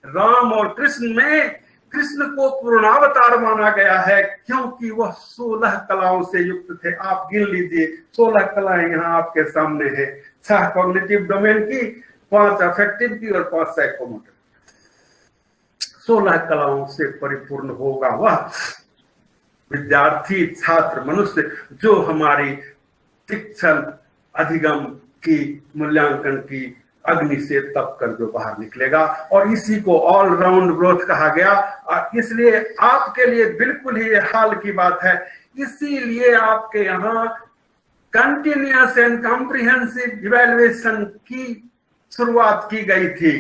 राम और कृष्ण में कृष्ण को पूर्णावतार माना गया है क्योंकि वह 16 कलाओं से युक्त थे। आप गिन लीजिए, 16 कलाएं यहाँ आपके सामने है, 6 कॉग्निटिव डोमेन की, 5 अफेक्टिव की और 5 साइकोमोटर। 16 कलाओं से परिपूर्ण होगा वह विद्यार्थी, छात्र, मनुष्य जो हमारी शिक्षण अधिगम की, मूल्यांकन की अग्नि से तप कर जो बाहर निकलेगा। और इसी को ऑल राउंड ग्रोथ कहा गया। इसलिए आपके लिए बिल्कुल ही हाल की बात है, इसीलिए आपके यहाँ कंटिन्यूअस एंड कॉम्प्रिहेंसिव इवैल्यूएशन की शुरुआत की गई थी,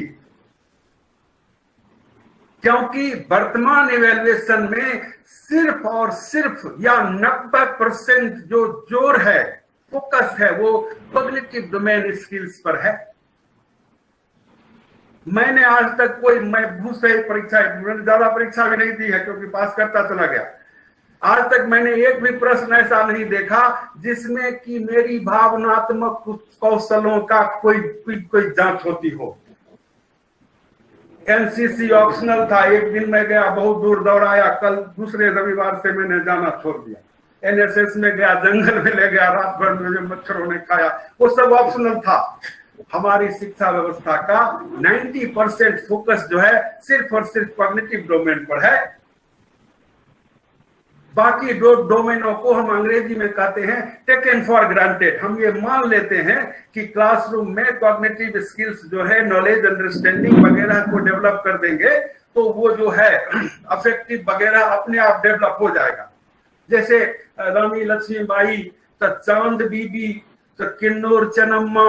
क्योंकि वर्तमान इवैल्यूएशन में सिर्फ और सिर्फ या 90% जो जोर है, फोकस है, वो कॉग्निटिव डोमेन स्किल्स पर है। मैंने आज तक कोई, मैं बहुत सही परीक्षा, मैंने ज्यादा परीक्षा भी नहीं दी है क्योंकि पास करता चला गया, आज तक मैंने एक भी प्रश्न ऐसा नहीं देखा जिसमें कि मेरी भावनात्मक कौशलों का कोई जांच होती हो। एनसीसी ऑप्शनल था, एक दिन मैं गया, बहुत दूर दौड़ाया, कल दूसरे रविवार से मैंने जाना छोड़ दिया। एनएसएस में गया, जंगल में ले गया, रात भर में मच्छरों ने खाया, वो सब ऑप्शनल था। हमारी शिक्षा व्यवस्था का 90% फोकस जो है सिर्फ और सिर्फ कॉग्निटिव डोमेन पर है। बाकी 2 डोमेनों को हम अंग्रेजी में कहते हैं टेकन फॉर ग्रांटेड। हम ये मान लेते हैं कि क्लासरूम में कॉग्निटिव स्किल्स जो है, नॉलेज, अंडरस्टैंडिंग वगैरह को डेवलप कर देंगे तो वो जो है अफेक्टिव वगैरह अपने आप डेवलप हो जाएगा। जैसे रानी लक्ष्मीबाई, तो चांद बीबी, तो किन्नूर चन्नम्मा,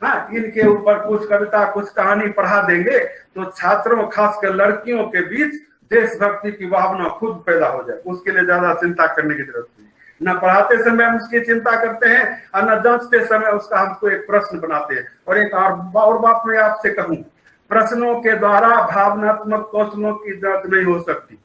हाँ, इनके ऊपर कुछ कविता, कुछ कहानी पढ़ा देंगे तो छात्रों, खासकर लड़कियों के बीच देशभक्ति की भावना खुद पैदा हो जाए। उसके लिए ज्यादा चिंता करने की जरूरत नहीं। न पढ़ाते समय हम उसकी चिंता करते हैं और न जांचते समय उसका हमको एक प्रश्न बनाते हैं। और एक और बात मैं आपसे कहूं, प्रश्नों के द्वारा भावनात्मक कौशलों की जांच नहीं हो सकती,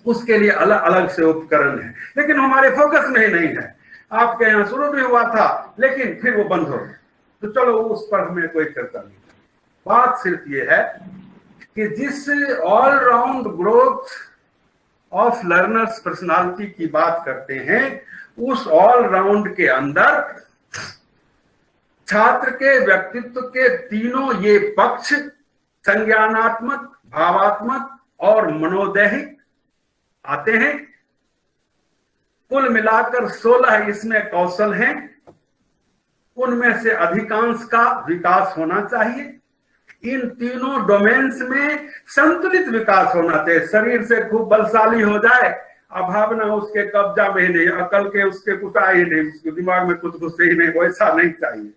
उसके लिए अलग अलग से उपकरण है, लेकिन हमारे फोकस में ही नहीं है। आपके यहाँ शुरू भी हुआ था लेकिन फिर वो बंद हो गया, तो चलो उस पर हमें कोई चर्चा नहीं। बात सिर्फ ये है कि जिस all round growth of learners personality की बात करते हैं, उस ऑलराउंड के अंदर छात्र के व्यक्तित्व के तीनों ये पक्ष, संज्ञानात्मक, भावात्मक और मनोदैहिक, आते हैं। कुल मिलाकर 16 इसमें कौशल हैं, उनमें से अधिकांश का विकास होना चाहिए। इन तीनों डोमेन्स में संतुलित विकास होना चाहिए। शरीर से खूब बलशाली हो जाए, भावना उसके कब्जा में ही नहीं, अकल के उसके कुछ आए ही नहीं, उसके दिमाग में कुछ घुसे ही नहीं, वैसा नहीं चाहिए।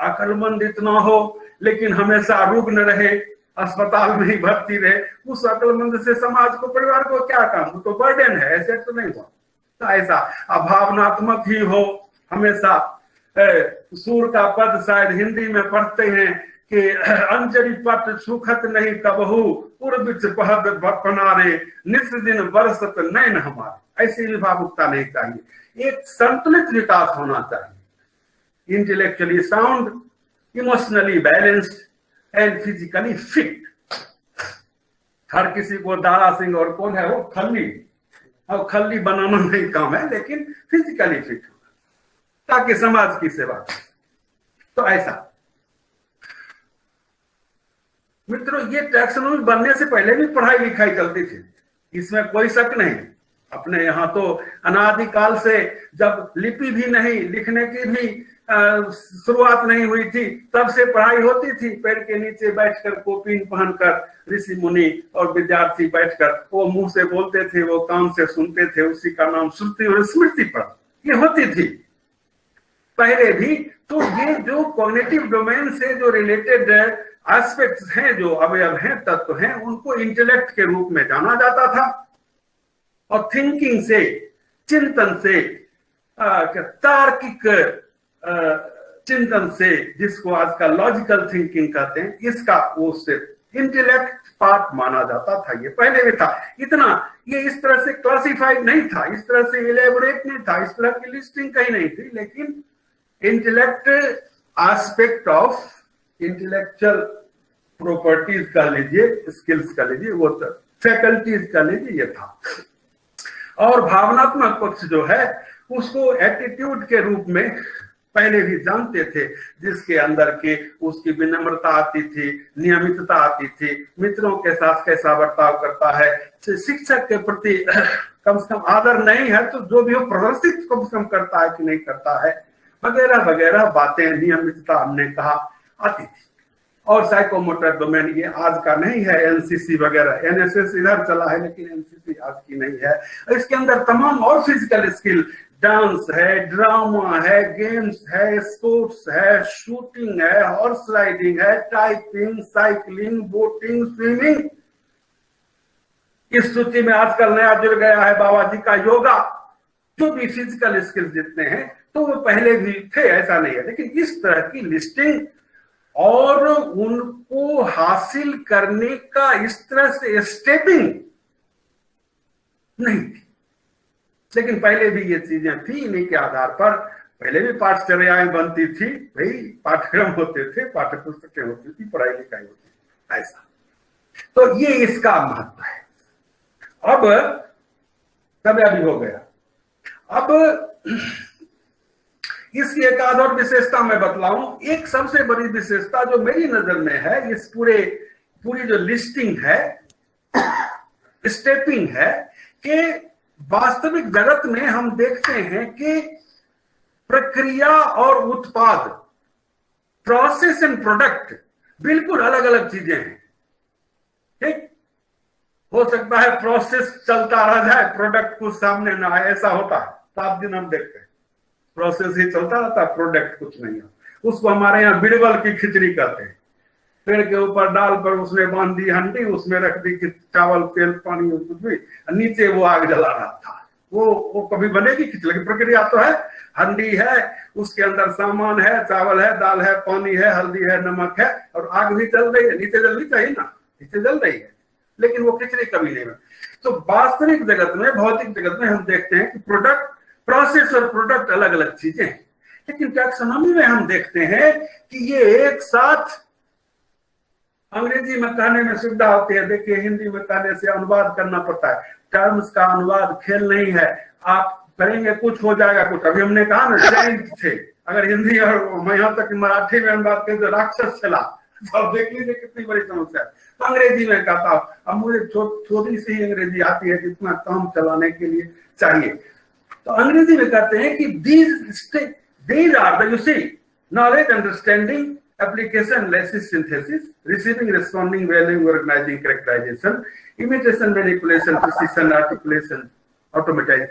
अकलमंद इतना हो लेकिन हमेशा रुग्ण रहे, अस्पताल में ही भर्ती रहे, उस अकलमंद से समाज को, परिवार को क्या काम, वो तो बर्डन है, ऐसे तो नहीं हुआ। तो ऐसा अभावनात्मक ही हो, हमेशा सूर का पद शायद हिंदी में पढ़ते हैं कि अंजलि पट सुखत नहीं कबहू, उर्बिच पहद पनारे, नित दिन बरसत नैन हमारे। ऐसी भी भावुकता नहीं चाहिए। एक संतुलित विकास होना चाहिए। Intellectually sound, emotionally balanced and physically fit. हर किसी को दारा सिंह और कौन है वो खल्ली, और खल्ली बनाना नहीं काम है, लेकिन फिजिकली फिट होना ताकि समाज की सेवा। तो ऐसा मित्रों, ये टैक्सोनॉमी बनने से पहले भी पढ़ाई लिखाई चलती थी, इसमें कोई शक नहीं। अपने यहाँ तो अनादिकाल से, जब लिपि भी नहीं, लिखने की भी शुरुआत नहीं हुई थी, तब से पढ़ाई होती थी। पेड़ के नीचे बैठकर, कोपीन पहनकर ऋषि मुनि और विद्यार्थी बैठकर, वो मुंह से बोलते थे, वो कान से सुनते थे, उसी का नाम श्रुति और स्मृति पर ये होती थी पहले भी। तो ये जो कॉग्निटिव डोमेन से जो रिलेटेड एस्पेक्ट्स हैं, जो अवयव हैं, तत्व हैं, उनको इंटेलेक्ट के रूप में जाना जाता था। और थिंकिंग से, चिंतन से, तार्किक चिंतन से, जिसको आजकल लॉजिकल थिंकिंग कहते हैं, इसका वो से इंटेलेक्ट पार्ट माना जाता था। ये पहले भी था। इतना ये इस तरह से क्लासिफाइड नहीं था, इस तरह से इलेबोरेट नहीं था, इस तरह की लिस्टिंग कहीं नहीं थी। लेकिन intellect aspect of intellectual properties का लीजिए, स्किल्स का लीजिए, वो फैकल्टीज का लीजिए, ये था। और भावनात्मक पक्ष जो है उसको एटीट्यूड के रूप में पहले भी जानते थे, जिसके अंदर के उसकी विनम्रता आती थी, नियमितता आती थी, मित्रों के साथ कैसा बर्ताव करता है, शिक्षक के प्रति कम से कम आदर नहीं है तो जो भी वो प्रदर्शित कम से कम करता है कि नहीं करता है, वगैरह वगैरह बातें, नियमितता हमने कहा आती थी। और साइकोमोटर डोमेन ये आज का नहीं है, एनसीसी वगैरह, एनएसएस इधर चला है लेकिन एनसीसी आज की नहीं है। इसके अंदर तमाम और फिजिकल स्किल, डांस है, ड्रामा है, गेम्स है, स्पोर्ट्स है, शूटिंग है, हॉर्स राइडिंग है, टाइपिंग, साइकिलिंग, बोटिंग, स्विमिंग। इस सूची में आजकल नया जुड़ गया है बाबा जी का योगा। जो भी फिजिकल स्किल्स जितने हैं तो वो पहले भी थे, ऐसा नहीं है। लेकिन इस तरह की लिस्टिंग और उनको हासिल करने का इस तरह से स्टेपिंग नहीं थी। लेकिन पहले भी ये चीजें थी, इन्हीं के आधार पर पहले भी पाठचर्याएं बनती थी, भाई पाठ्यक्रम होते थे, पाठ्य पुस्तकें होती थी, पढ़ाई लिखाई होती थी, ऐसा। तो ये इसका महत्व है। अब समय भी हो गया। अब इसकी एक आध और विशेषता मैं बतलाऊं। एक सबसे बड़ी विशेषता जो मेरी नजर में है, इस पूरी जो लिस्टिंग है, स्टेपिंग है, कि वास्तविक जगत में हम देखते हैं कि प्रक्रिया और उत्पाद, प्रोसेस एंड प्रोडक्ट बिल्कुल अलग अलग चीजें हैं। ठीक, हो सकता है प्रोसेस चलता रह जाए, प्रोडक्ट कुछ सामने ना आए, ऐसा होता है। 7 दिन हम देखते हैं प्रोसेस ही चलता रहता, प्रोडक्ट कुछ नहीं है। उसको हमारे यहाँ बिड़बल की खिचड़ी कहते हैं। पेड़ के ऊपर डाल पर उसने बांध दी हंडी, उसमें रख दी चावल, तेल, पानी, कुछ भी, नीचे वो आग जला रहा था। वो कभी बनेगी खिचड़ी की प्रक्रिया तो है, हंडी है, उसके अंदर सामान है, चावल है, दाल है, पानी है, हल्दी है, नमक है, और आग भी चल रही है, नीचे जलनी चाहिए ना, नीचे जल रही है, लेकिन वो खिचड़ी कभी नहीं बनी। तो वास्तविक जगत में, भौतिक जगत में हम देखते हैं कि प्रोडक्ट, प्रोसेस और प्रोडक्ट अलग अलग चीजें हैं, लेकिन टैक्सोनॉमी में हम देखते हैं कि ये एक साथ, अंग्रेजी में कहने में सुविधा होती है, देखिए हिंदी में कहने से अनुवाद करना पड़ता है, टर्म्स का अनुवाद खेल नहीं है, आप करेंगे कुछ हो जाएगा कुछ। अभी हमने कहा ना जैंट थे, अगर हिंदी और यहाँ तक मराठी में हम बात करें तो राक्षस चला, तो आप देख लीजिए कितनी बड़ी समस्या है। तो अंग्रेजी में कहता हूं, अब मुझे थोड़ी सी ही अंग्रेजी आती है जितना काम चलाने के लिए चाहिए, तो अंग्रेजी में कहते हैं कि these are the, you see, knowledge, understanding, application, analysis, synthesis, receiving, responding, valuing, organizing, characterization, imitation, manipulation, precision, articulation, automation.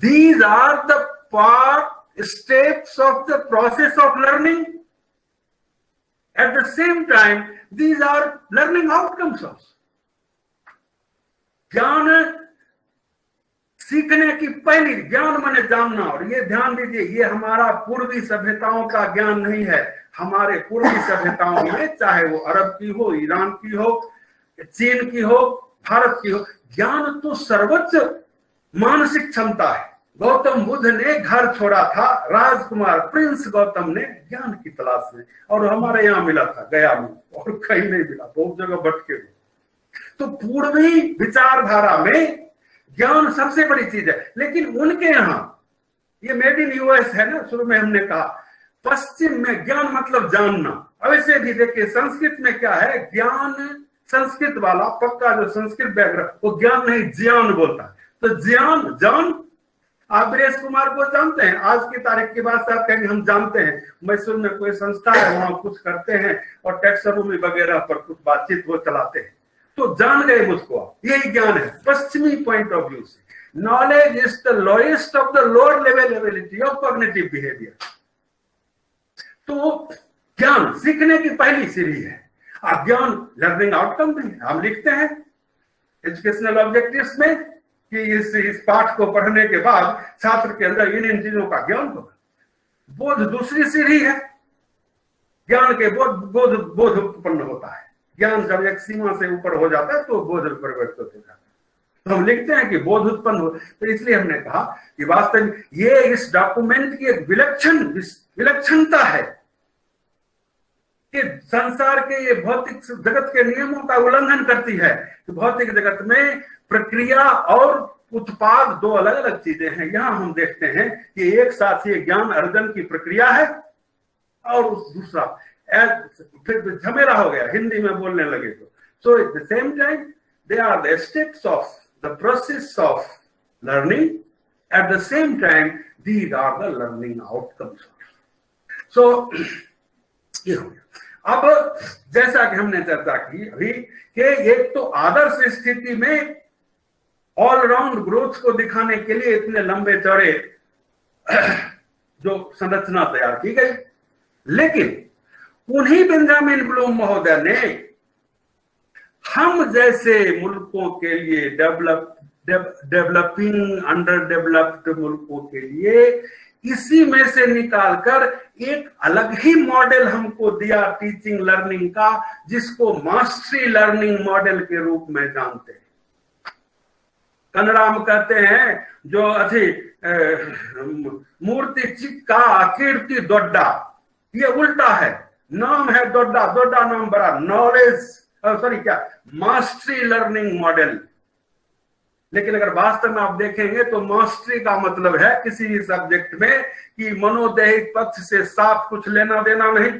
These are the steps of the process of learning. At the same time, these are learning outcomes also. ज्ञान सीखने की पहली, ज्ञान माने जानना, और ये ध्यान दीजिए, ये हमारा पूर्वी सभ्यताओं का ज्ञान नहीं है। हमारे पूर्वी सभ्यताओं में, चाहे वो अरब की हो, ईरान की हो, चीन की हो, भारत की हो, ज्ञान तो सर्वोच्च मानसिक क्षमता है। गौतम बुद्ध ने घर छोड़ा था, राजकुमार प्रिंस गौतम ने ज्ञान की तलाश में, और हमारे यहाँ मिला था गया में, और कहीं नहीं मिला, बहुत जगह भटके हुए। तो पूर्वी विचारधारा में ज्ञान सबसे बड़ी चीज है, लेकिन उनके यहाँ ये मेड इन यूएस है ना, शुरू में हमने कहा, पश्चिम में ज्ञान मतलब जानना। अब इसे भी देखिए, संस्कृत में क्या है, ज्ञान, संस्कृत वाला पक्का जो संस्कृत बैकग्राउंड, वो ज्ञान नहीं ज्ञान बोलता है। तो ज्ञान, जान, आप ब्रेश कुमार को जानते हैं, आज की तारीख के बाद से आप कहेंगे हम जानते हैं, मैसूर में कोई संस्था है, वहां कुछ करते हैं और टैक्सोनॉमी वगैरह पर कुछ बातचीत वो चलाते हैं, तो जान गए मुझको, यही ज्ञान है पश्चिमी पॉइंट ऑफ व्यू से। Knowledge is the lowest of the lower level ability of cognitive behaviour. तो ज्ञान सीखने की पहली सीढ़ी है। अब ज्ञान लर्निंग आउटकम भी हम लिखते हैं एजुकेशनल ऑब्जेक्टिव्स में कि इस पाठ को पढ़ने के बाद छात्र के अंदर इन चीजों का ज्ञान होगा। बोध दूसरी सीढ़ी है, ज्ञान के बोध उत्पन्न होता है। ज्ञान जब एक सीमा से ऊपर हो जाता है तो बोध परिवर्तित हो जाता है। तो हम लिखते हैं कि बोध उत्पन्न हो, तो इसलिए हमने कहा कि वास्तव में ये इस डॉक्यूमेंट की एक विलक्षणता है कि संसार के ये भौतिक जगत के नियमों का उल्लंघन करती है कि भौतिक जगत में प्रक्रिया और उत्पाद दो अलग अलग चीजें हैं। यहां हम देखते हैं कि एक साथ ये ज्ञान अर्जन की प्रक्रिया है और दूसरा फिर झमेला हो गया, हिंदी में बोलने लगे तो। So at the same time they are the steps of the process of learning, at the same time these are the learning outcomes. So ये हो गया। अब जैसा कि हमने चर्चा की अभी कि एक तो आदर्श स्थिति में ऑलराउंड ग्रोथ को दिखाने के लिए इतने लंबे चौड़े जो संरचना तैयार की गई, लेकिन उन्हीं बेंजामिन ब्लूम महोदय ने हम जैसे मुल्कों के लिए, डेवलपिंग अंडर डेवलप्ड मुल्कों के लिए इसी में से निकालकर एक अलग ही मॉडल हमको दिया टीचिंग लर्निंग का, जिसको मास्टरी लर्निंग मॉडल के रूप में जानते हैं। कन्नड़ा में कहते हैं जो अथी मूर्ति चिक्का कीर्ति दोड्डा, ये उल्टा है, नाम है दोड्डा, दोड्डा नाम बड़ा, नॉलेज सॉरी क्या मास्टरी लर्निंग मॉडल। लेकिन अगर वास्तव में आप देखेंगे तो मास्टरी का मतलब है किसी भी सब्जेक्ट में कि मनोदैहिक पक्ष से साफ कुछ लेना देना नहीं,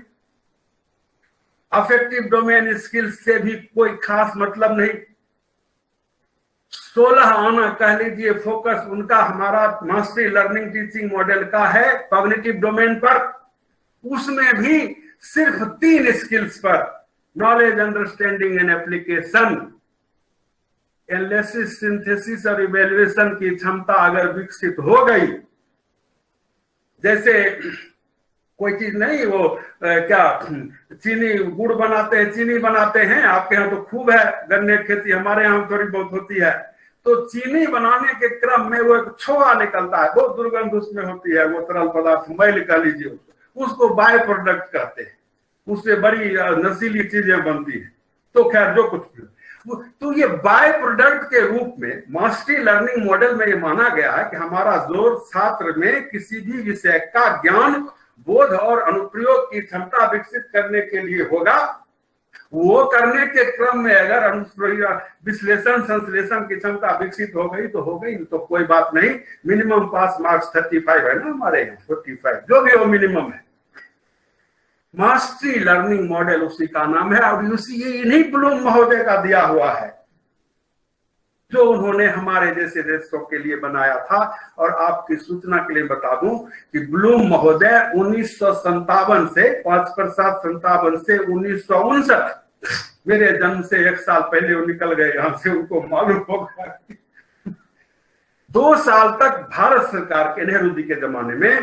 अफेक्टिव डोमेन स्किल्स से भी कोई खास मतलब नहीं। 16 आना कह लीजिए फोकस उनका, हमारा मास्टरी लर्निंग टीचिंग मॉडल का है कॉग्निटिव डोमेन पर, उसमें भी सिर्फ 3 स्किल्स पर, knowledge, understanding and application, analysis, synthesis और इवैल्यूएशन की क्षमता अगर विकसित हो गई, जैसे कोई चीज नहीं वो क्या चीनी गुड़ बनाते हैं, चीनी बनाते हैं, आपके यहाँ तो खूब है गन्ने की खेती, हमारे यहाँ थोड़ी बहुत होती है, तो चीनी बनाने के क्रम में वो एक छोआ निकलता है, बहुत दुर्गंध उसमें होती है, वो तरल पदार्थ मैल कह लीजिए, उसको बाय प्रोडक्ट कहते हैं, उससे बड़ी नशीली चीजें बनती है। तो खैर जो कुछ भी, तो ये बाय प्रोडक्ट के रूप में मास्टरी लर्निंग मॉडल में ये माना गया है कि हमारा जोर छात्र में किसी भी विषय का ज्ञान, बोध और अनुप्रयोग की क्षमता विकसित करने के लिए होगा। वो करने के क्रम में अगर विश्लेषण संश्लेषण की क्षमता विकसित हो गई तो हो गई, तो कोई बात नहीं। मिनिमम पास मार्क्स 35 है ना हमारे यहाँ, 45 जो भी हो मिनिमम है। मास्टरी लर्निंग मॉडल उसी का नाम है, और उसी इन्हीं ब्लूम महोदय का दिया हुआ है, जो उन्होंने हमारे जैसे देशों के लिए बनाया था। और आपकी सूचना के लिए बता दूं कि ब्लूम महोदय 1957 से 5% से 1959, मेरे जन्म से 1 साल पहले वो निकल गए यहां से, उनको मालूम होगा। 2 साल तक भारत सरकार के, नेहरू जी के जमाने में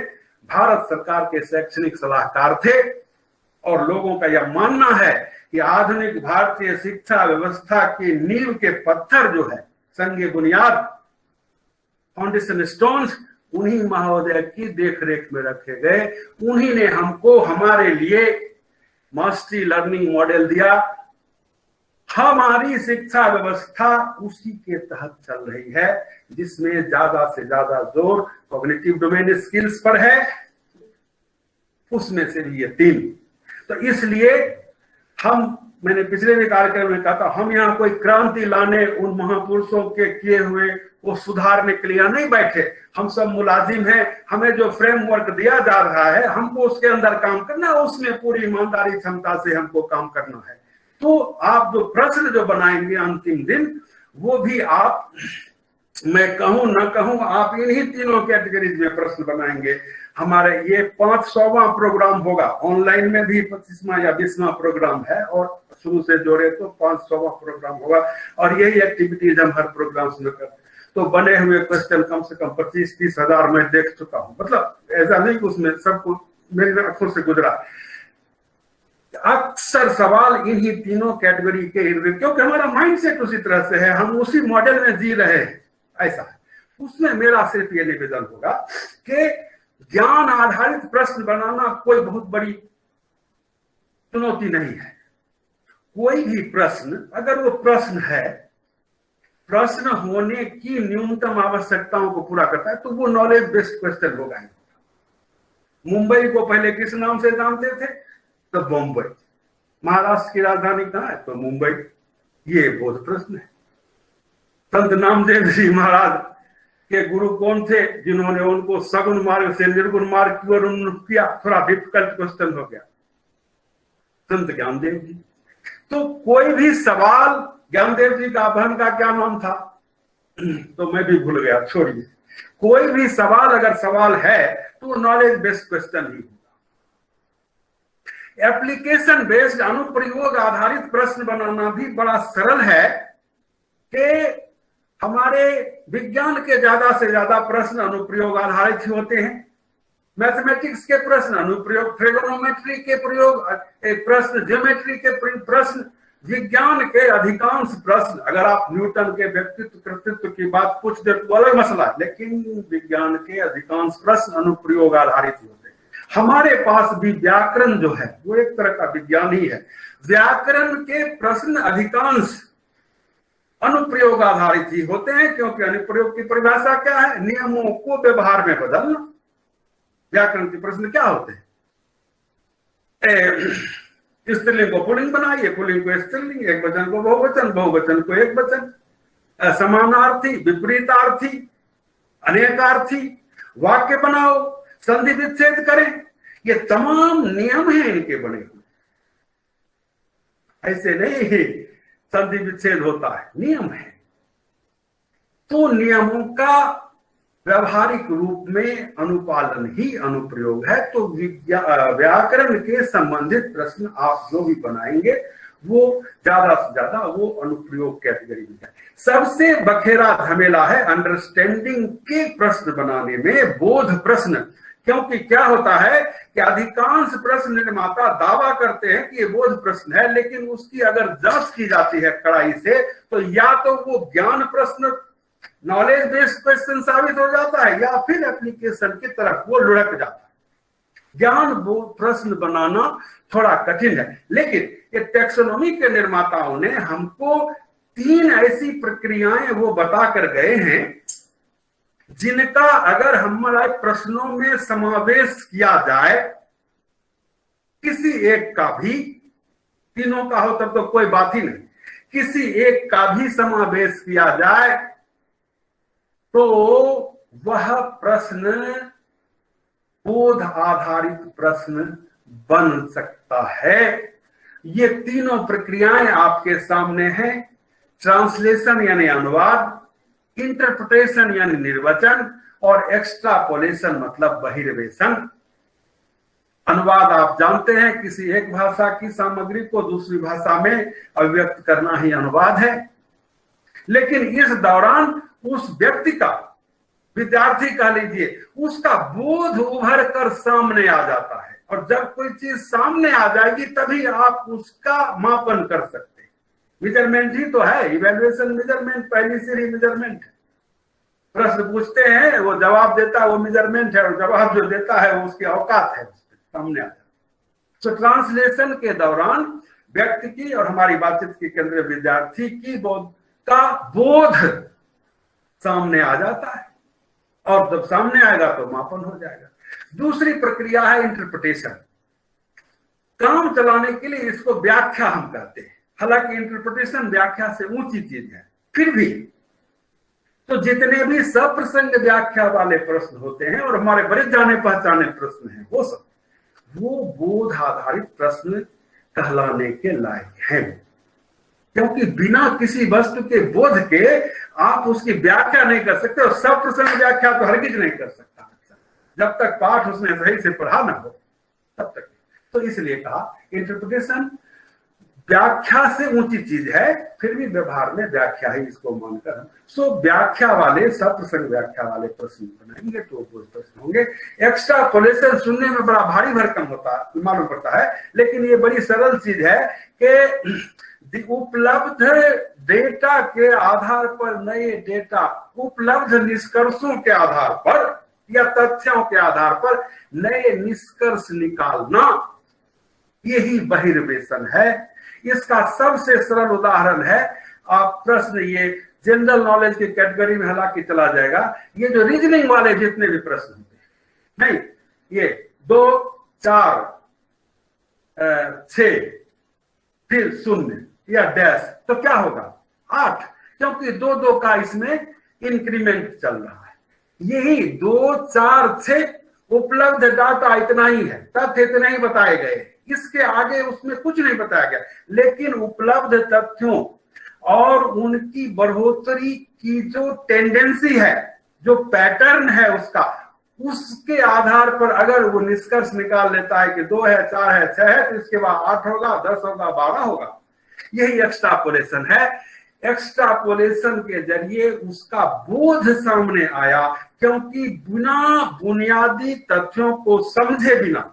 भारत सरकार के शैक्षणिक सलाहकार थे। और लोगों का यह मानना है कि आधुनिक भारतीय शिक्षा व्यवस्था की नींव के पत्थर जो है, संगे बुनियाद, फाउंडेशन स्टोन्स, उन्हीं महोदय की देखरेख में रखे गए। उन्हीं ने हमको हमारे लिए मास्टरी लर्निंग मॉडल दिया। हमारी शिक्षा व्यवस्था उसी के तहत चल रही है, जिसमें ज्यादा से ज्यादा जोर कॉग्निटिव डोमेन स्किल्स पर है, उसमें से भी ये 3। तो इसलिए मैंने पिछले भी कार्यक्रम में कहा था, हम यहाँ कोई क्रांति लाने, उन महापुरुषों के किए हुए वो सुधारने के लिए नहीं बैठे। हम सब मुलाजिम हैं, हमें जो फ्रेमवर्क दिया जा रहा है हमको उसके अंदर काम करना, उसमें पूरी ईमानदारी क्षमता से हमको काम करना है। तो आप जो प्रश्न जो बनाएंगे अंतिम दिन, वो भी आप, मैं कहूं ना कहूं, आप इन्हीं तीनों कैटेगरीज में प्रश्न बनाएंगे। हमारे ये 500वां प्रोग्राम होगा, ऑनलाइन में भी 25वां या 20वां प्रोग्राम है, और शुरू से जोड़े तो 500वां प्रोग्राम होगा। और यही एक्टिविटीज हम हर प्रोग्राम में करते हैं। तो बने हुए क्वेश्चन कम से कम 25-30 हजार में देख चुका हूं, मतलब ऐसा नहीं कि उसमें सब कुछ मेरी आंखों से गुजरा। अक्सर सवाल इन्हीं तीनों कैटेगरी के इर्द, क्योंकि हमारा माइंडसेट उसी तरह से है, हम उसी मॉडल में जी रहे हैं, ऐसा है। उसमें मेरा सिर्फ ये निवेदन होगा कि ज्ञान आधारित प्रश्न बनाना कोई बहुत बड़ी चुनौती नहीं है। कोई भी प्रश्न, अगर वो प्रश्न है, प्रश्न होने की न्यूनतम आवश्यकताओं को पूरा करता है, तो वो नॉलेज बेस्ड क्वेश्चन होगा। मुंबई को पहले किस नाम से जानते थे? तो बम्बई। महाराष्ट्र की राजधानी कहाँ है? तो मुंबई। ये बोध प्रश्न है। संत नामदेव जी महाराज के गुरु कौन थे, जिन्होंने उनको सगुण मार्ग से निर्गुण मार्ग की ओर उन्मुख किया? थोड़ा डिफिकल्ट क्वेश्चन हो गया। संत ज्ञानदेव जी। तो कोई भी सवाल, ज्ञानदेव जी का बहन का क्या नाम था तो मैं भी भूल गया, छोड़िए। कोई भी सवाल अगर सवाल है तो नॉलेज बेस्ड क्वेश्चन ही होगा। एप्लीकेशन बेस्ड, अनुप्रयोग आधारित प्रश्न बनाना भी बड़ा सरल है कि हमारे विज्ञान के ज्यादा से ज्यादा प्रश्न अनुप्रयोग आधारित ही होते हैं। मैथमेटिक्स के प्रश्न अनुप्रयोग, ट्रिगोनोमेट्री के प्रयोग प्रश्न, ज्योमेट्री के प्रश्न, विज्ञान के अधिकांश प्रश्न, अगर आप न्यूटन के व्यक्तित्व कृतित्व की बात पूछ दे तो अलग मसला है, लेकिन विज्ञान के अधिकांश प्रश्न अनुप्रयोग आधारित होते हैं। हमारे पास भी व्याकरण जो है वो एक तरह का विज्ञान ही है। व्याकरण के प्रश्न अधिकांश अनुप्रयोग आधारित ही होते हैं, क्योंकि अनुप्रयोग की परिभाषा क्या है? नियमों को व्यवहार में बदलना। व्याकरण के प्रश्न क्या होते हैं? स्त्रीलिंग को पुल्लिंग बनाइए, पुल्लिंग को स्त्रीलिंग, एक वचन को बहुवचन, बहुवचन को एक वचन, समानार्थी, विपरीतार्थी, अनेकार्थी, वाक्य बनाओ, संधि विच्छेद करें। ये तमाम नियम हैं इनके बने हुए। ऐसे नहीं संधि विच्छेद होता है, नियम है। तो नियमों का व्यवहारिक रूप में अनुपालन ही अनुप्रयोग है। तो व्याकरण के संबंधित प्रश्न आप जो भी बनाएंगे वो ज्यादा से ज्यादा वो अनुप्रयोग कैटेगरी में है। सबसे बखेरा झमेला है अंडरस्टैंडिंग के प्रश्न बनाने में, बोध प्रश्न। क्योंकि क्या होता है कि अधिकांश प्रश्न निर्माता दावा करते हैं कि ये बोध प्रश्न है, लेकिन उसकी अगर जांच की जाती है कड़ाई से तो या तो वो ज्ञान प्रश्न नॉलेज बेस्ड क्वेश्चन साबित हो जाता है या फिर एप्लीकेशन की तरफ वो लुढ़क जाता है। ज्ञान वो प्रश्न बनाना थोड़ा कठिन है, लेकिन ये टैक्सोनॉमी के निर्माताओं ने हमको 3 ऐसी प्रक्रियाएं वो बताकर गए हैं जिनका अगर हमारे प्रश्नों में समावेश किया जाए, किसी एक का भी, तीनों का हो तब तो कोई बात ही नहीं, किसी एक का भी समावेश किया जाए तो वह प्रश्न बोध आधारित प्रश्न बन सकता है। ये तीनों प्रक्रियाएं आपके सामने हैं। ट्रांसलेशन यानी अनुवाद, इंटरप्रिटेशन यानी निर्वचन, और एक्स्ट्रापोलेशन मतलब बहिर्वेशन। अनुवाद आप जानते हैं, किसी एक भाषा की सामग्री को दूसरी भाषा में अभिव्यक्त करना ही अनुवाद है। लेकिन इस दौरान उस व्यक्ति का, विद्यार्थी कह लीजिए, उसका बोध उभर कर सामने आ जाता है, और जब कोई चीज सामने आ जाएगी तभी आप उसका मापन कर सकते हैं। मेजरमेंट ही तो है, इवैल्यूएशन मेजरमेंट, पहली से ही मेजरमेंट है। प्रश्न पूछते हैं, वो जवाब देता है, वो मेजरमेंट है, और जवाब जो देता है वो उसकी औकात है, सामने आ जाता है। तो ट्रांसलेशन के दौरान व्यक्ति की और हमारी बातचीत के केंद्रीय विद्यार्थी की बोध सामने आ जाता है, और जब सामने आएगा तो मापन हो जाएगा। दूसरी प्रक्रिया है इंटरप्रिटेशन। काम चलाने के लिए इसको व्याख्या हम कहते हैं, हालांकि इंटरप्रिटेशन व्याख्या से ऊंची चीज है। फिर भी तो जितने भी सप्रसंग व्याख्या वाले प्रश्न होते हैं और हमारे बड़े जाने पहचाने प्रश्न हैं, वो बोध आधारित प्रश्न कहलाने के लायक हैं, क्योंकि बिना किसी वस्तु के बोध के आप उसकी व्याख्या नहीं कर सकते, और सप्रसंग व्याख्या तो हरगिज नहीं कर सकता जब तक पाठ उसने सही से पढ़ा ना हो तब तक। तो इसलिए कहा इंटरप्रिटेशन व्याख्या से ऊंची चीज है, फिर भी व्यवहार में व्याख्या ही इसको मानकर सो व्याख्या वाले, सप्रसंग व्याख्या वाले प्रश्न बनाएंगे तो वो प्रश्न होंगे। एक्स्ट्रापोलेशन सुनने में बड़ा भारी भरकम होता मालूम पड़ता है, लेकिन ये बड़ी सरल चीज है कि उपलब्ध डेटा के आधार पर, नए डेटा, उपलब्ध निष्कर्षों के आधार पर या तथ्यों के आधार पर नए निष्कर्ष निकालना, यही बहिर्वेशन है। इसका सबसे सरल उदाहरण है, आप प्रश्न, ये जनरल नॉलेज की कैटेगरी में हालांकि चला जाएगा, ये जो रीजनिंग वाले जितने भी प्रश्न होते हैं, नहीं, ये 2, 4, 6 फिर 0 या डैश, तो क्या होगा 8, क्योंकि 2-2 का इसमें इंक्रीमेंट चल रहा है। यही 2, 4, 6 उपलब्ध डाटा इतना ही है, तथ्य इतने ही बताए गए, इसके आगे उसमें कुछ नहीं बताया गया। लेकिन उपलब्ध तथ्यों और उनकी बढ़ोतरी की जो टेंडेंसी है, जो पैटर्न है उसके आधार पर अगर वो निष्कर्ष निकाल लेता है कि 2 है, 4 है, 6 है, तो इसके बाद 8 होगा, 10 होगा, 12 होगा। यही एक्स्ट्रापोलेशन है। एक्स्ट्रापोलेशन के जरिए उसका बोध सामने आया, क्योंकि बिना बुनियादी तथ्यों को समझे बिना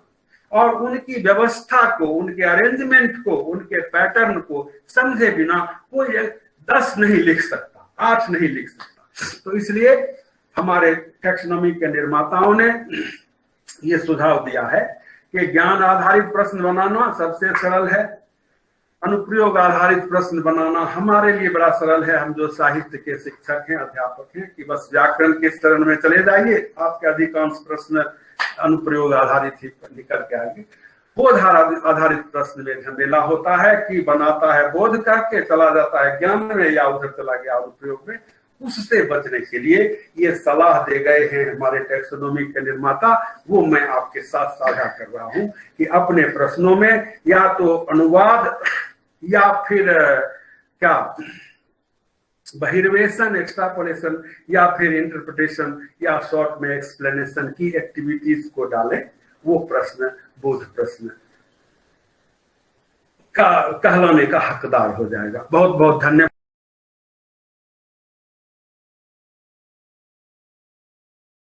और उनकी व्यवस्था को, उनके अरेंजमेंट को, उनके पैटर्न को समझे बिना कोई 10 नहीं लिख सकता, 8 नहीं लिख सकता। तो इसलिए हमारे टैक्सोनॉमी के निर्माताओं ने ये सुझाव दिया है कि ज्ञान आधारित प्रश्न बनाना सबसे सरल है, अनुप्रयोग आधारित प्रश्न बनाना हमारे लिए बड़ा सरल है। हम जो साहित्य के शिक्षक हैं, अध्यापक हैं, कि बस व्याकरण के चरण में चले जाइए, आपके अधिकांश प्रश्न अनुप्रयोग आधारित ही निकल के आएंगे। बोध आधारित प्रश्न में झमेला होता है कि बनाता है बोध करके चला जाता है ज्ञान में, या उधर चला गया अनुप्रयोग में। उससे बचने के लिए ये सलाह दे गए हैं हमारे टैक्सोनॉमी के निर्माता, वो मैं आपके साथ साझा कर रहा हूं कि अपने प्रश्नों में या तो अनुवाद या फिर क्या बहिर्वेशन, एक्स्ट्रापोलेशन, या फिर इंटरप्रिटेशन, या शॉर्ट में एक्सप्लेनेशन की एक्टिविटीज को डालें। वो प्रश्न बोध प्रश्न का कहलाने का हकदार हो जाएगा। बहुत बहुत धन्यवाद।